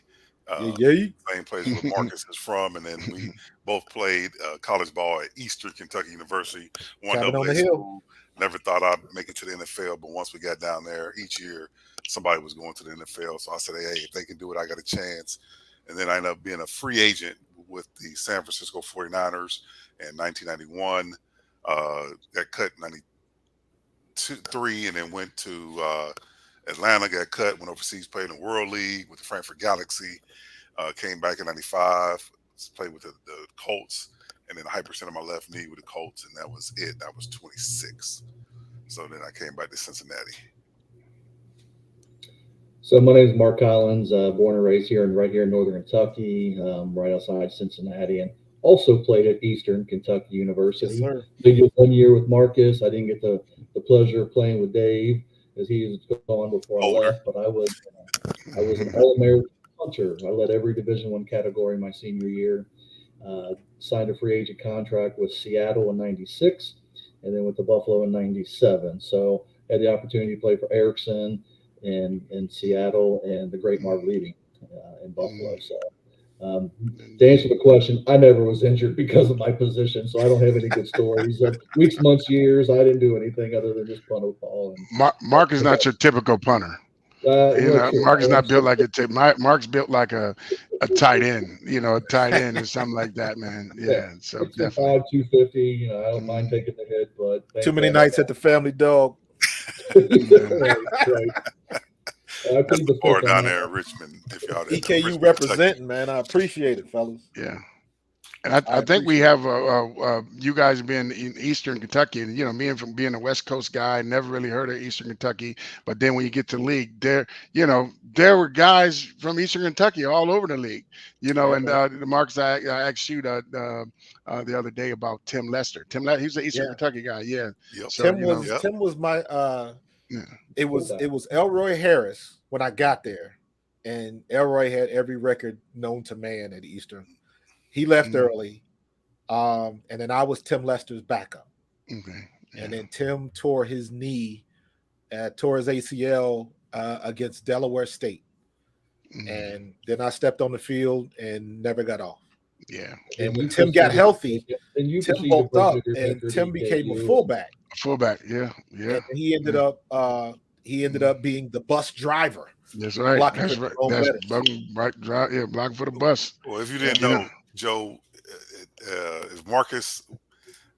S4: Same place where Marcus is from, and then we both played college ball at Eastern Kentucky University. One AA school. Never thought I'd make it to the NFL, but once we got down there, each year somebody was going to the NFL. So I said, hey, if they can do it, I got a chance. And then I ended up being a free agent with the San Francisco 49ers in 1991. Got cut in 93, and then went to Atlanta, got cut, went overseas, played in the World League with the Frankfurt Galaxy, came back in 95, played with the Colts, and then 100% of my left knee with the Colts, and that was it. That was 26. So then I came back to Cincinnati.
S3: So my name is Mark Collins, born and raised right here in Northern Kentucky, right outside Cincinnati, and also played at Eastern Kentucky University.
S1: Yes,
S3: did 1 year with Marcus. I didn't get the pleasure of playing with Dave, as he was gone before I left, but I was an All-American punter. I led every Division I category my senior year. Signed a free agent contract with Seattle in 96, and then with the Buffalo in 97. So had the opportunity to play for Erickson in Seattle and the great Mark Levy in Buffalo. So to answer the question, I never was injured because of my position, so I don't have any good stories. Weeks, months, years, I didn't do anything other than just punt a ball.
S2: Mark is not your typical punter. Mark is not built like Mark's built like a tight end, a tight end or something like that, man. Yeah, so definitely
S3: 250. I don't mind taking the hit, but
S1: too many nights at the Family Dog.
S3: Right. I
S4: That's
S3: plead
S4: the
S3: the
S4: bar
S3: fifth
S4: down
S3: on
S4: there
S3: that.
S4: in Richmond. If y'all
S1: EKU
S4: Richmond, Kentucky.
S1: representing, man. I appreciate it, fellas.
S2: Yeah. And I think we have you guys being in Eastern Kentucky, and me from being a West Coast guy, never really heard of Eastern Kentucky. But then when you get to the league, there were guys from Eastern Kentucky all over the league.
S1: Yeah,
S2: And Marcus, I asked you the other day about Tim Lester. He's an Eastern
S1: Yeah.
S2: Kentucky guy. Yeah.
S4: Yep.
S2: So
S1: Tim was my
S2: yeah.
S1: it was Elroy Harris when I got there, and Elroy had every record known to man at Eastern. He left early, and then I was Tim Lester's backup.
S2: Okay. Yeah.
S1: And then Tim tore his knee, tore his ACL against Delaware State, and then I stept on the field and never got off.
S2: Yeah.
S1: And when Tim got healthy, Tim bulked up, and Tim became a fullback.
S2: Fullback. Yeah. Yeah.
S1: And he ended up being the bus driver.
S2: That's right.
S1: Blocking
S2: That's
S1: for
S2: right.
S1: Jerome
S2: That's
S1: Bettis.
S2: yeah, blocking for the bus.
S4: Well, if you didn't know, Joe, if Marcus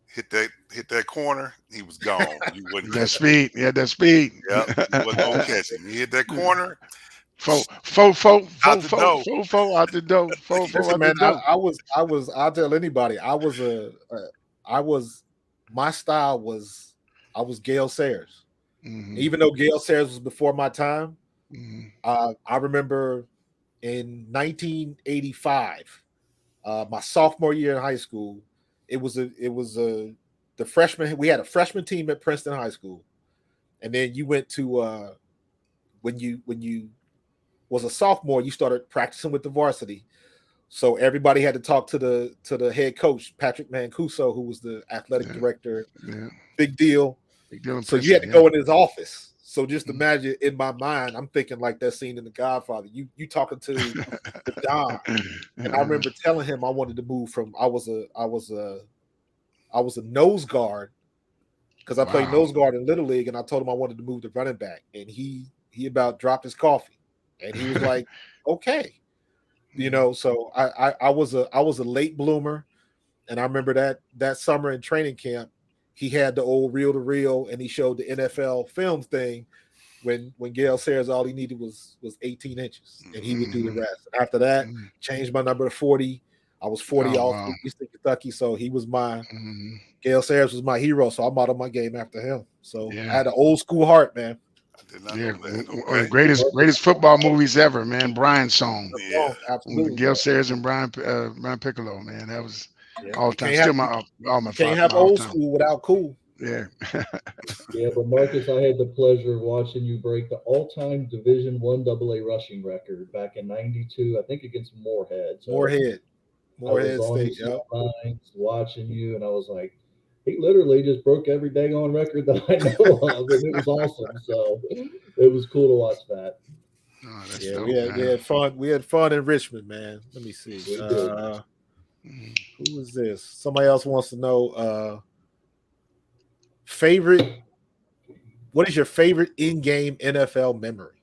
S4: hit that corner, he was gone. You wouldn't
S2: That
S4: catch
S2: speed. Yeah, that speed.
S4: him. Yep, you wasn't gonna catch him. He hit that corner.
S2: Fo
S4: Out the door.
S2: out the door.
S1: Listen, man, I'll tell anybody, my style was, I was Gale Sayers. Even though Gale Sayers was before my time, I remember in 1985, my sophomore year in high school, it was the freshman. We had a freshman team at Princeton High School, and then you went to when you was a sophomore, you started practicing with the varsity. So everybody had to talk to the head coach, Patrick Mancuso, who was the athletic director.
S2: Yeah.
S1: Big deal. So you had to go in his office. So just imagine, in my mind, I'm thinking like that scene in The Godfather. You talking to the Don, and I remember telling him I wanted to move from. I was a nose guard because I played nose guard in Little League, and I told him I wanted to move to running back, and he about dropped his coffee, and he was like, "Okay." So I was a late bloomer, and I remember that summer in training camp, he had the old reel-to-reel, and he showed the NFL film thing when Gale Sayers, all he needed was 18 inches, and he would do the rest. After that, changed my number to 40. I was 40 all through Eastern Kentucky, so he was Gale Sayers was my hero, so I modeled my game after him. So I had an old school heart, man.
S2: Yeah, one of the greatest football movies ever, man. Brian's Song.
S1: Yeah, absolutely.
S2: Gale Sayers and Brian Piccolo, man. That was all time. Still my
S1: can't have old school without cool.
S2: Yeah.
S3: Yeah, but Marcus, I had the pleasure of watching you break the all-time Division I AA rushing record back in '92, I think against Moorhead. So
S1: Moorhead State.
S3: Yeah. Watching you, and I was like, he literally just broke every daggone record that I know of, and it was awesome. So it was cool to watch that.
S2: Oh,
S1: we had fun. We had fun in Richmond, man. Let me see. Who is this? Somebody else wants to know favorite. What is your favorite in-game NFL memory?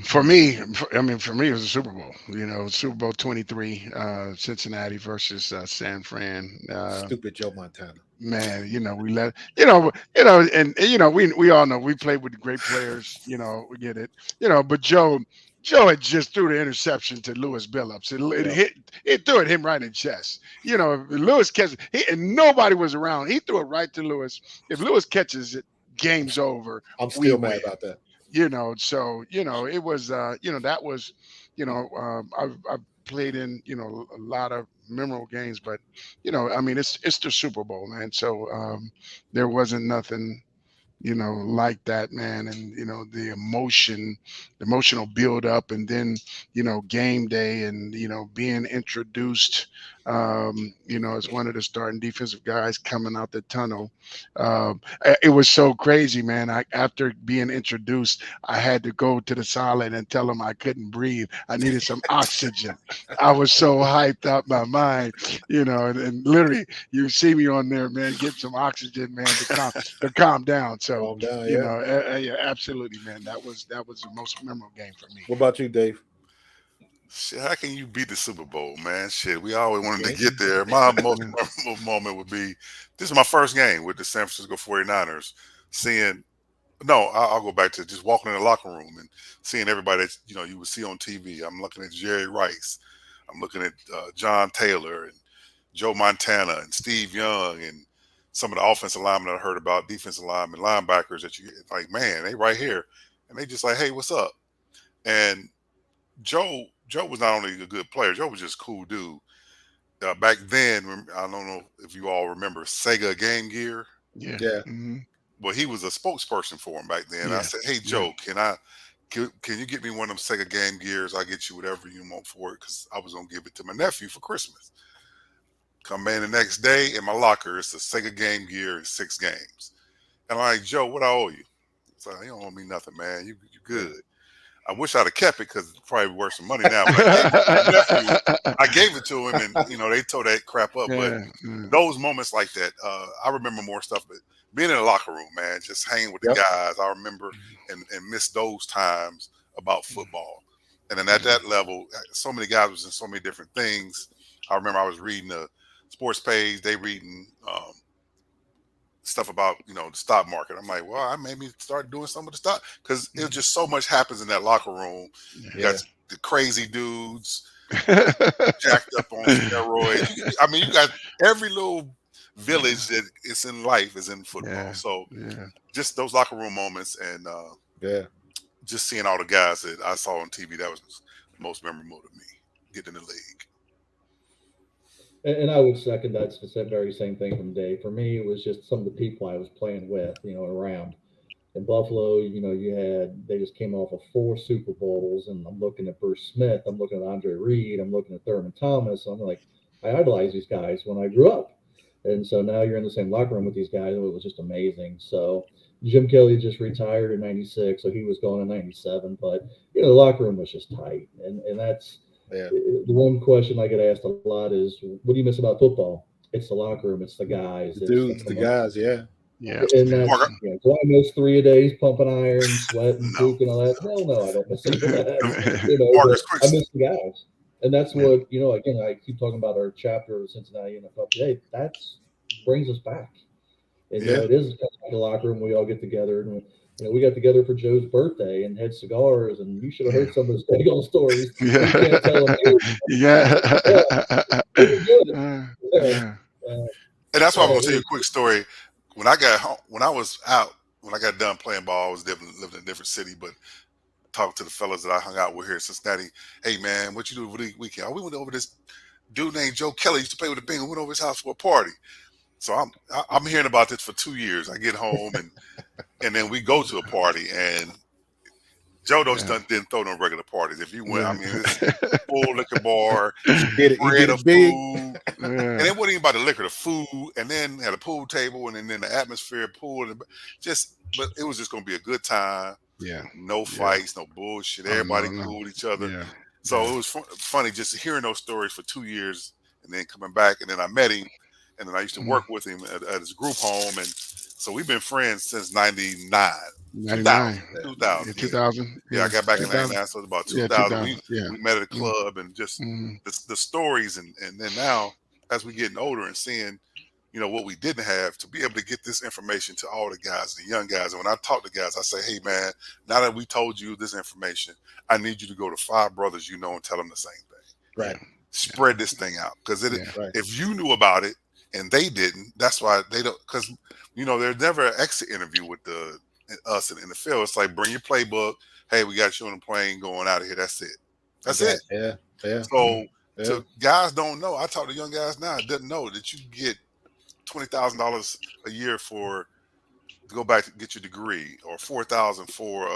S2: For me, it was the Super Bowl. Super Bowl 23, Cincinnati versus San Fran.
S1: Stupid Joe Montana.
S2: Man, we let we all know we played with great players. We get it. But Joe had just threw the interception to Lewis Billups. It threw him right in the chest. Lewis catches and nobody was around. He threw it right to Lewis. If Lewis catches it, game's over.
S1: I'm still mad about that.
S2: So it was that was I've played in a lot of memorable games, but it's the Super Bowl, man. So there wasn't nothing like that, man. And the emotional build up, and then game day, and being introduced as one of the starting defensive guys coming out the tunnel. It was so crazy, man. After being introduced, I had to go to the sideline and tell them I couldn't breathe. I needed some oxygen. I was so hyped out my mind, and literally you see me on there, man, get some oxygen, man, to calm down. So yeah, absolutely, man. That was the most memorable game for me.
S1: What about you, Dave?
S4: Shit, how can you beat the Super Bowl, man? Shit, we always wanted to get there. My most memorable moment would be, this is my first game with the San Francisco 49ers, seeing No, I'll go back to just walking in the locker room and seeing everybody that you would see on TV. I'm looking at Jerry Rice. I'm looking at John Taylor and Joe Montana and Steve Young and some of the offensive linemen that I heard about, defensive linemen, linebackers that you like, man, they right here. And they just like, hey, what's up? And Joe was not only a good player, Joe was just a cool dude. Back then, I don't know if you all remember Sega Game Gear.
S2: Yeah.
S1: Yeah.
S4: Well, he was a spokesperson for him back then. I said, hey, Joe, can you get me one of them Sega Game Gears? I'll get you whatever you want for it because I was going to give it to my nephew for Christmas. Come in the next day in my locker, it's a Sega Game Gear and 6 games. And I'm like, Joe, what I owe you? It's like, you don't owe me nothing, man. You good. I wish I'd have kept it because it's probably worth some money now. But I gave it to him, and they tore that crap up. But those moments like that, I remember more stuff. But being in the locker room, man, just hanging with the guys, I remember and miss those times about football. And then at that level, so many guys was in so many different things. I remember I was reading the sports page, they reading stuff about the stock market. I'm like, well, I maybe start doing some of the stock because it just so much happens in that locker room. You got the crazy dudes jacked up on steroids. I mean, you got every little village that is in life is in football. So just those locker room moments and just seeing all the guys that I saw on TV, that was the most memorable to me getting in the league.
S3: And I would second that very same thing from Dave. For me, it was just some of the people I was playing with, around. In Buffalo, they just came off of 4 Super Bowls, and I'm looking at Bruce Smith, I'm looking at Andre Reed, I'm looking at Thurman Thomas. I'm like, I idolized these guys when I grew up. And so now you're in the same locker room with these guys. It was just amazing. So Jim Kelly just retired in 96, so he was going in 97. But, the locker room was just tight. And that's the one question I get asked a lot is, what do you miss about football? It's the locker room. It's the guys.
S1: Dudes, the guys,
S2: Yeah.
S3: And that's, do I miss 3 a days pumping iron, sweat and puke and all that? Hell no, I don't miss any of that. I miss the guys. And that's what, again, I keep talking about our chapter of Cincinnati NFLPA. That brings us back. And, it is kind of like a locker room. We all get together. And, we got together for Joe's birthday and had cigars. And you should have heard some of those big old stories. You can't tell them
S4: And that's why I'm going to tell you a quick story. When I got done playing ball, I was living in a different city, but talking to the fellas that I hung out with here in Cincinnati. Hey, man, what you do over the weekend? Oh, we went over this dude named Joe Kelly. Used to play with the Bengals. We went over his house for a party. So I'm hearing about this for 2 years. I get home and then we go to a party and Joe didn't throw no regular parties. If you went, I mean, it's full liquor bar, spread of food, and it wasn't even about the liquor, the food, and then had a pool table, and then the atmosphere, pool, but it was just going to be a good time.
S2: Yeah,
S4: no fights, no bullshit. Everybody cool with each other. Yeah. So it was funny just hearing those stories for 2 years, and then coming back, and then I met him, and then I used to work with him at his group home, and so we've been friends since 99. 2000. Yeah, I got back in 99, so it was about 2000. We met at a club, and just the stories, and then now as we getting older and seeing, what we didn't have, to be able to get this information to all the guys, the young guys. And when I talk to guys, I say, hey man, now that we told you this information, I need you to go to 5 brothers and tell them the same thing.
S1: Right.
S4: Spread this thing out, because if you knew about it and they didn't, that's why they don't. Because there's never an exit interview with us in the field. It's like, bring your playbook. Hey, we got you on the plane going out of here. That's it. That's it.
S1: Yeah.
S4: So guys don't know. I talk to young guys now that doesn't know that you get $20,000 a year to go back to get your degree, or $4,000 for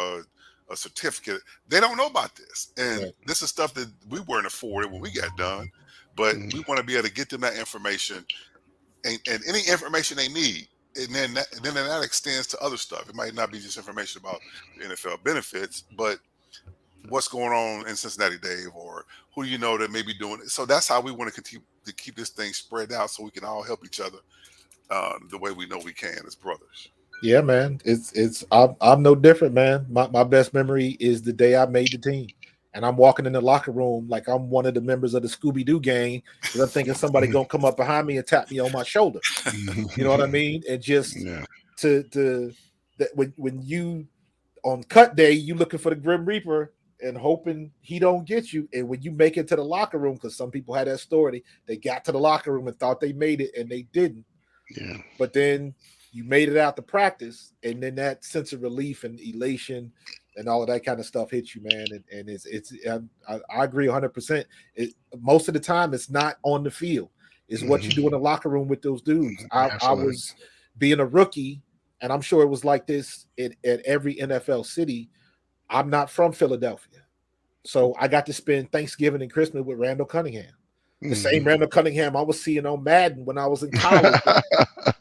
S4: a certificate. They don't know about this, and this is stuff that we weren't afforded when we got done. But we want to be able to get them that information, and any information they need. And then that extends to other stuff. It might not be just information about the NFL benefits, but what's going on in Cincinnati, Dave, or who do you know that may be doing it. So that's how we want to continue to keep this thing spread out, so we can all help each other the way we know we can as brothers.
S1: Yeah, man. I'm no different, man. My best memory is the day I made the team. And I'm walking in the locker room like I'm one of the members of the Scooby-Doo gang, because I'm thinking somebody gonna come up behind me and tap me on my shoulder. You know what I mean? And just to that when you on cut day, you looking for the Grim Reaper and hoping he don't get you. And when you make it to the locker room, because some people had that story, they got to the locker room and thought they made it and they didn't.
S2: Yeah.
S1: But then you made it out to practice, and then that sense of relief and elation and all of that kind of stuff hits you, man. And it's I agree 100%. Most of the time, it's not on the field. It's what you do in the locker room with those dudes. I was being a rookie, and I'm sure it was like this at every NFL city. I'm not from Philadelphia, so I got to spend Thanksgiving and Christmas with Randall Cunningham. The same Randall Cunningham I was seeing on Madden when I was in college.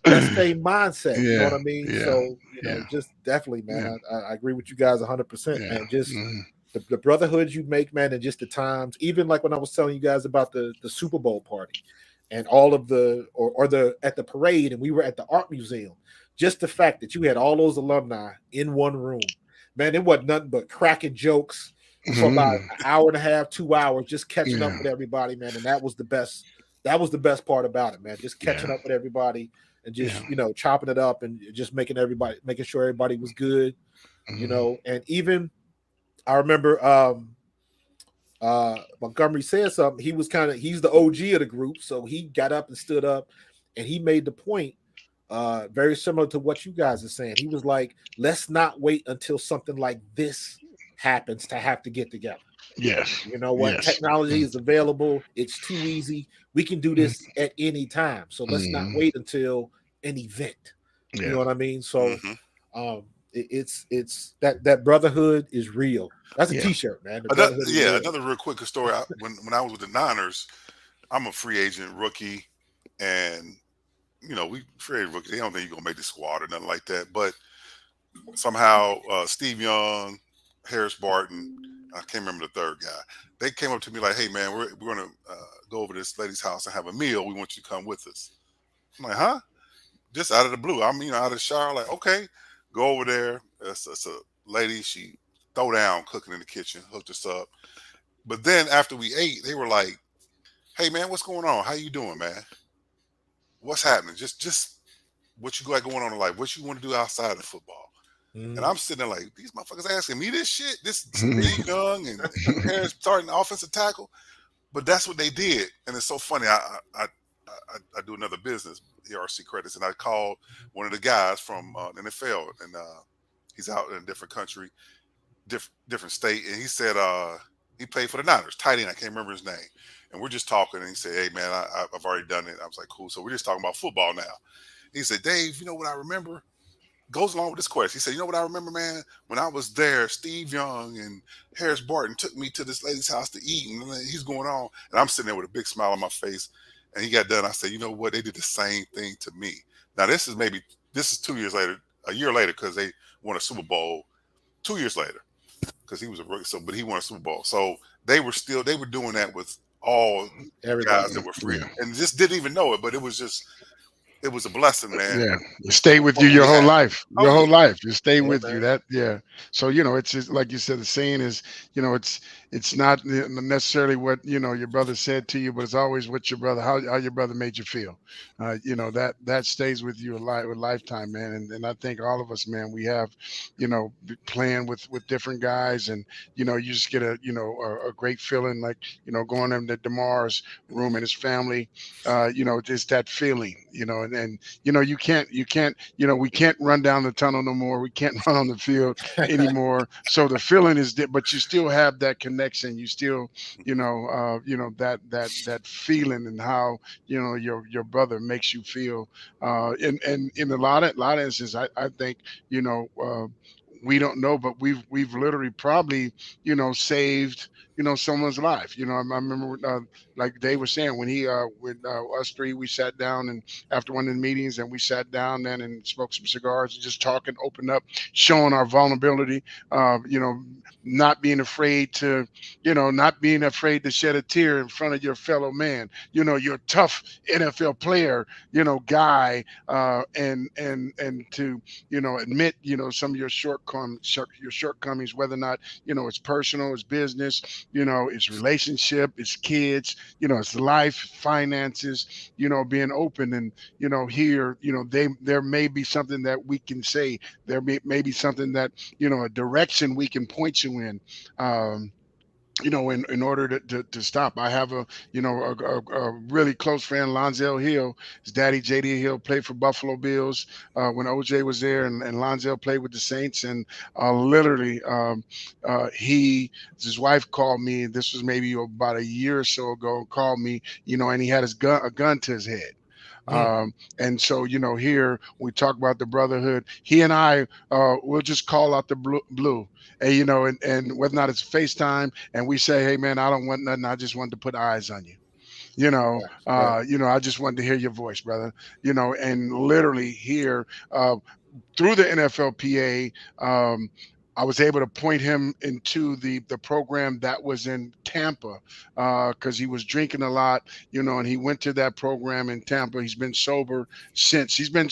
S1: That same mindset, you know what I mean?
S2: Yeah,
S1: so, just definitely, man, I agree with you guys 100%, man. Just the brotherhoods you make, man, and just the times, even like when I was telling you guys about the Super Bowl party and all of or the at the parade, and we were at the art museum, just the fact that you had all those alumni in one room, man, it wasn't nothing but cracking jokes for about an hour and a half, 2 hours, just catching up with everybody, man. And that was the best. That was the best part about it, man. Just catching up with everybody and just chopping it up and just making sure everybody was good, And even I remember Montgomery said something. He's the OG of the group, so he got up and stood up, and he made the point. Very similar to what you guys are saying. He was like, let's not wait until something like this happens to have to get together.
S2: Yes.
S1: You know what?
S2: Yes.
S1: Technology is available. It's too easy. We can do this at any time. So let's not wait until an event. You know what I mean? So it's that brotherhood is real. That's a t-shirt, man.
S4: Another real quick story. When I was with the Niners, I'm a free agent rookie, and we free agent rookie. They don't think you're gonna make the squad or nothing like that. But somehow Steve Young, Harris Barton, I can't remember the third guy. They came up to me like, "Hey, man, we're going to go over to this lady's house and have a meal. We want you to come with us." I'm like, "Huh?" Just out of the blue. I'm out of the shower. Like, okay, go over there. It's a lady. She throw down cooking in the kitchen. Hooked us up. But then after we ate, they were like, "Hey, man, what's going on? How you doing, man? What's happening? Just what you got going on in life? What you want to do outside of football?" And I'm sitting there like, these motherfuckers asking me this shit. This Steve Young and Harris starting offensive tackle, but that's what they did, and it's so funny. I do another business, ERC Credits, and I called one of the guys from the NFL, and he's out in a different country, different state, and he said he played for the Niners, tight end. I can't remember his name, and we're just talking, and he said, "Hey, man, I've already done it." I was like, "Cool." So we're just talking about football now. He said, "Dave, you know what I remember?" Goes along with this question. He said, "You know what I remember, man? When I was there, Steve Young and Harris Barton took me to this lady's house to eat, and he's going on." And I'm sitting there with a big smile on my face. And he got done. I said, "You know what? They did the same thing to me." Now, this is 2 years later, a year later, because they won a Super Bowl 2 years later, because he was a rookie. But he won a Super Bowl. So they were doing that with all guys that were free, and just didn't even know it. But it was a blessing, man.
S2: Yeah, it stayed with you your whole life. Your whole life, it stayed with you. So it's just like you said. The saying is, it's not necessarily what your brother said to you, but it's always what your brother how your brother made you feel. That stays with you a lifetime, man. And I think all of us, man, we have, playing with different guys, and you just get a great feeling, like going into DeMar's room and his family, just that feeling, and you can't we can't run down the tunnel no more. We can't run on the field anymore. So the feeling is but you still have that connection. You still that feeling, and how your brother makes you feel, and in a lot of instances, I think we don't know, but we've literally probably saved someone's life. I remember, like Dave was saying, when he with us three, we sat down, and after one of the meetings, and we sat down then and smoked some cigars and just talking, opened up, showing our vulnerability, not being afraid to shed a tear in front of your fellow man, your tough NFL player, guy, and to admit some of your shortcomings, whether or not it's personal, it's business, it's relationship, it's kids, it's life, finances, being open. And, here, there may be something that we can say. There may be something that, a direction we can point you in. In order to stop. I have a really close friend, Lonzel Hill. His daddy, JD Hill, played for Buffalo Bills when OJ was there, and Lonzel played with the Saints. And literally, his wife called me. This was maybe about a year or so ago. Called me, and he had a gun to his head. And so, here we talk about the brotherhood. He and I will just call out the blue. And, and whether or not it's FaceTime, and we say, hey man, I don't want nothing. I just wanted to put eyes on you. I just wanted to hear your voice, brother. And literally here, through the NFLPA, I was able to point him into the program that was in Tampa because he was drinking a lot, and he went to that program in Tampa. He's been sober since. He's been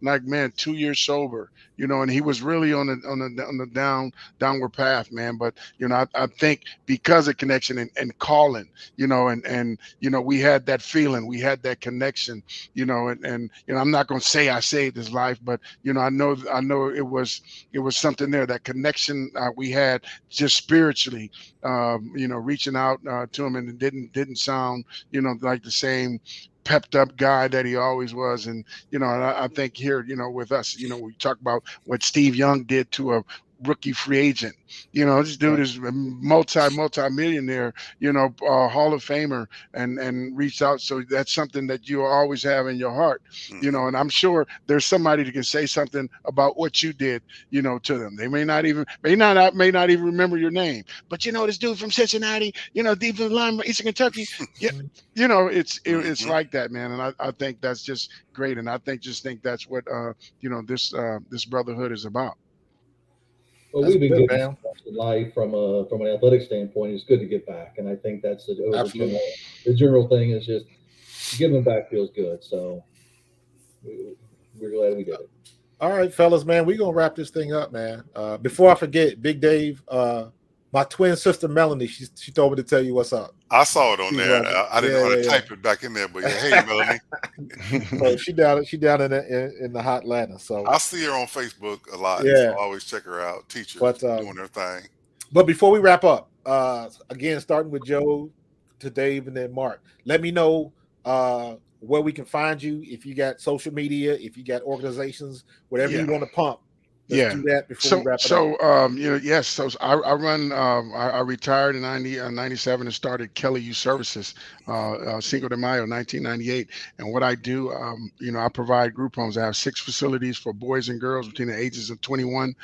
S2: like, man, 2 years sober, and he was really on the downward path, man. But I think because of connection and calling, and we had that feeling, we had that connection, and I'm not going to say I saved his life, but I know it was something there, that connection we had just spiritually, reaching out to him, and it didn't sound like the same pepped up guy that he always was. And I think here, with us, we talk about what Steve Young did to a rookie free agent. This dude is a multi-millionaire, Hall of Famer, and reached out. So that's something that you always have in your heart, and I'm sure there's somebody that can say something about what you did, to them. They may not even remember your name, but this dude from Cincinnati, defensive line, Eastern Kentucky. Yeah. It's like that, man. And I think that's just great. And I think that's what, this brotherhood is about.
S3: Well,
S1: That's
S3: we've been
S1: good,
S3: given
S1: man.
S3: so much in life from an athletic standpoint. It's good to give back, and I think that's
S1: Absolutely.
S3: the general thing is just giving back feels good. So we're glad we did it.
S1: All right, fellas, man, we're gonna wrap this thing up, man. Before I forget, Big Dave, my twin sister Melanie, she told me to tell you what's up.
S4: I saw it on
S1: She's
S4: there.
S1: watching.
S4: I didn't know how to type it back in there, but yeah, hey, Melanie.
S1: So she down in the hot Atlanta. So
S4: I see her on Facebook a lot,
S1: yeah,
S4: so I always check her out. Teacher
S1: but
S4: doing her thing.
S1: But before we wrap up, again, starting with Joe to Dave and then Mark, let me know where we can find you. If you got social media, if you got organizations, whatever you want to pump. Let's do that before we wrap it up.
S2: Yes. So I run. I retired in 97 and started Kelly Youth Services, Cinco de Mayo, 1998. And what I do, I provide group homes. I have 6 facilities for boys and girls between the ages of 21,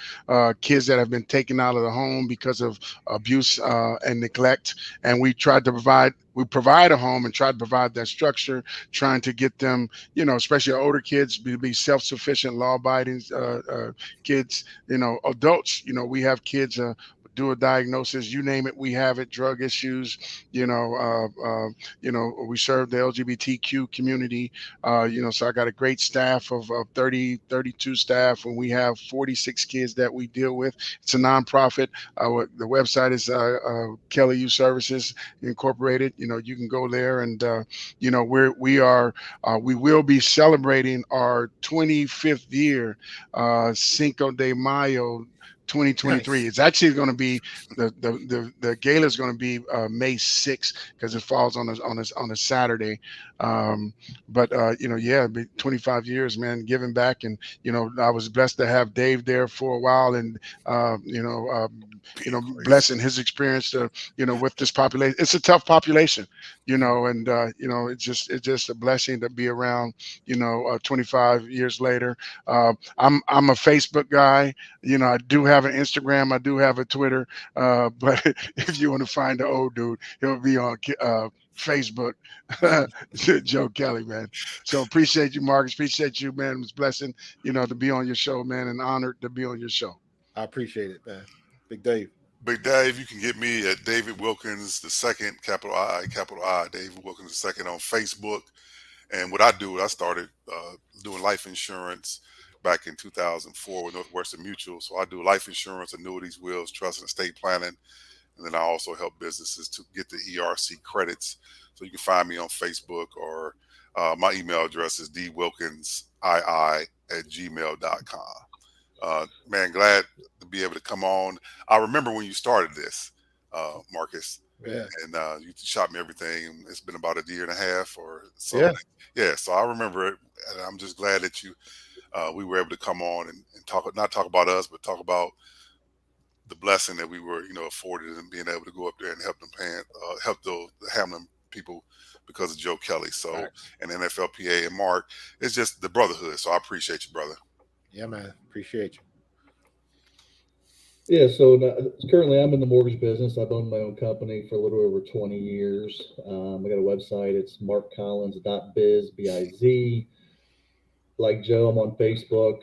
S2: kids that have been taken out of the home because of abuse and neglect. And we tried to provide. We provide a home and try to provide that structure, trying to get them, especially older kids, be self-sufficient, law-abiding kids, adults. We have kids do a diagnosis, you name it, we have it. Drug issues, we serve the LGBTQ community. So I got a great staff of 32 staff, and we have 46 kids that we deal with. It's a nonprofit. The website is Kelly Youth Services Incorporated. You can go there, and we will be celebrating our 25th year, Cinco de Mayo 2023. Nice. It's actually going to be the gala is going to be May 6th because it falls on a Saturday. But 25 years, man, giving back, and I was blessed to have Dave there for a while, and blessing his experience to with this population. It's a tough population, and it's just a blessing to be around. 25 years later, I'm a Facebook guy. I do have an Instagram, I do have a Twitter, but if you want to find the old dude, he'll be on Facebook. Joe Kelly, man. So appreciate you, Marcus. Appreciate you, man. It was a blessing, to be on your show, man, and honored to be on your show.
S1: I appreciate it, man. Big Dave.
S4: Big Dave, you can get me at David Wilkins II, capital I, David Wilkins II on Facebook. And what I do, I started doing life insurance back in 2004 with Northwestern Mutual. So I do life insurance, annuities, wills, trust, and estate planning. And then I also help businesses to get the ERC credits. So you can find me on Facebook, or my email address is dwilkinsii@gmail.com. Man, glad to be able to come on. I remember when you started this, Marcus.
S1: Yeah.
S4: And you shot me everything. It's been about a year and a half or so.
S1: Yeah.
S4: Yeah. So I remember it. And I'm just glad that we were able to come on and not talk about us, but talk about the blessing that we were, afforded, and being able to go up there and help the Hamlin people because of Joe Kelly. So,
S1: Right.
S4: And NFLPA and Mark, it's just the brotherhood. So I appreciate you, brother.
S1: Yeah, man. Appreciate you.
S3: Yeah, so currently I'm in the mortgage business. I've owned my own company for a little over 20 years. I got a website. It's markcollins.biz, B-I-Z. Like Joe, I'm on Facebook.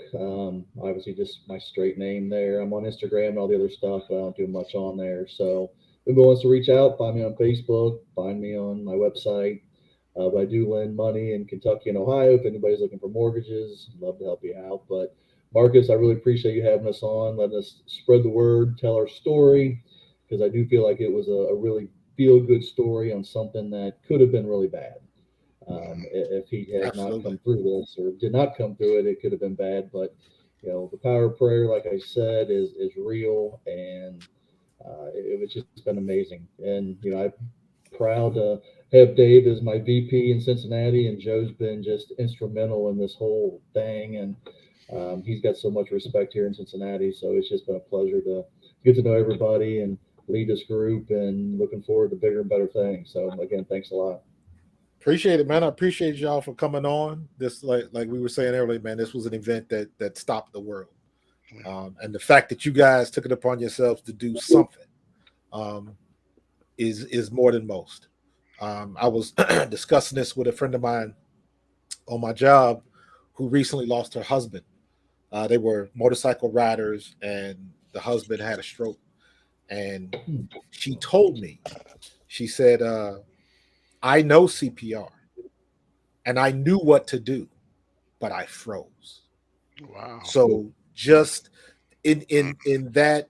S3: Obviously, just my straight name there. I'm on Instagram and all the other stuff, but I don't do much on there. So if anybody wants to reach out, find me on Facebook, find me on my website. But I do lend money in Kentucky and Ohio. If anybody's looking for mortgages, I'd love to help you out. But Marcus, I really appreciate you having us on, letting us spread the word, tell our story, because I do feel like it was a really feel-good story on something that could have been really bad. If he had
S1: Absolutely.
S3: not come through this or did not come through it, it could have been bad. But, the power of prayer, like I said, is real, and it was just been amazing. And, I'm proud to have Dave as my VP in Cincinnati, and Joe's been just instrumental in this whole thing. And he's got so much respect here in Cincinnati. So it's just been a pleasure to get to know everybody and lead this group, and looking forward to bigger and better things. So again, thanks a lot.
S1: Appreciate it, man. I appreciate y'all for coming on. This, like we were saying earlier, man, this was an event that stopped the world. And the fact that you guys took it upon yourselves to do something is more than most. I was discussing this with a friend of mine on my job who recently lost her husband. They were motorcycle riders, and the husband had a stroke. And she told me, she said, I know CPR, and I knew what to do, but I froze.
S2: Wow.
S1: So just in that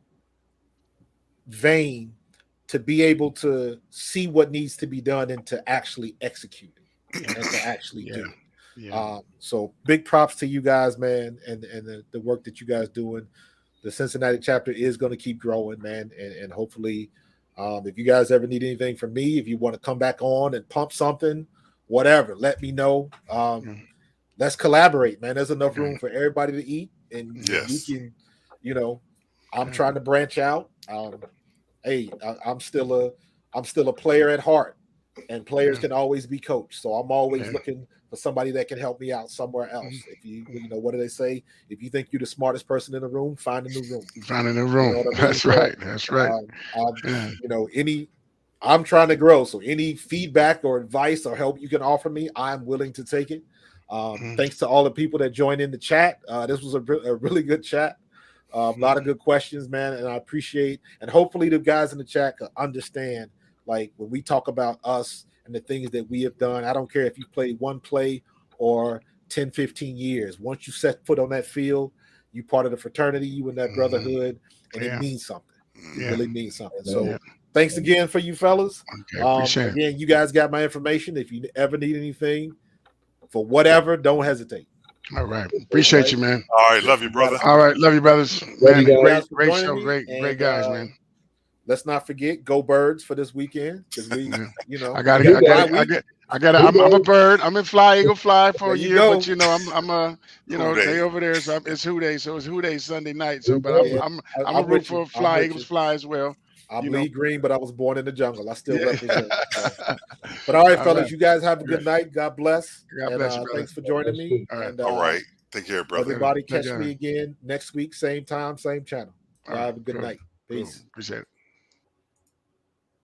S1: vein, to be able to see what needs to be done and to actually execute it and to actually do it.
S2: Yeah.
S1: So big props to you guys, man, and the work that you guys doing. The Cincinnati chapter is going to keep growing, man, and hopefully, if you guys ever need anything from me, if you want to come back on and pump something, whatever, let me know. Let's collaborate, man. There's enough room for everybody to eat, and
S4: Yes.
S1: you can, I'm trying to branch out. Hey, I'm still a player at heart, and players can always be coached. So I'm always looking for somebody that can help me out somewhere else. If what do they say? If you think you're the smartest person in the room, find a new room.
S2: Find a new room.
S1: You know what I mean?
S2: That's right. That's right.
S1: I'm trying to grow. So any feedback or advice or help you can offer me, I'm willing to take it. Thanks to all the people that joined in the chat. This was a really good chat. A lot of good questions, man, and I appreciate, and hopefully the guys in the chat can understand, like, when we talk about us and the things that we have done. I don't care if you played one play or 10, 15 years. Once you set foot on that field, you part of the fraternity, you in that brotherhood, and it means something. It really means something. So thanks again for you fellas.
S2: Appreciate
S1: again, you guys got my information. If you ever need anything for whatever, don't hesitate.
S2: All right. Appreciate you, man.
S4: All right. Love you, brother.
S2: All right. Love you, brothers.
S1: Love you guys.
S2: Great show. Great guys, man.
S1: Let's not forget, go Birds for this weekend, because we,
S2: I'm a bird. I'm in Fly Eagle Fly for a year, but I'm they over there. So it's Who Day, so it's Who Day Sunday night. So, but I'm a root for Fly Eagles Fly as well.
S1: I bleed green, but I was born in the jungle. I still represent. So. But all right, fellas, you guys have a good night. God bless.
S2: God bless you,
S1: thanks for joining me.
S4: All right. Take care, brother.
S1: Everybody catch me again next week, same time, same channel. Have a good night. Peace.
S2: Appreciate it.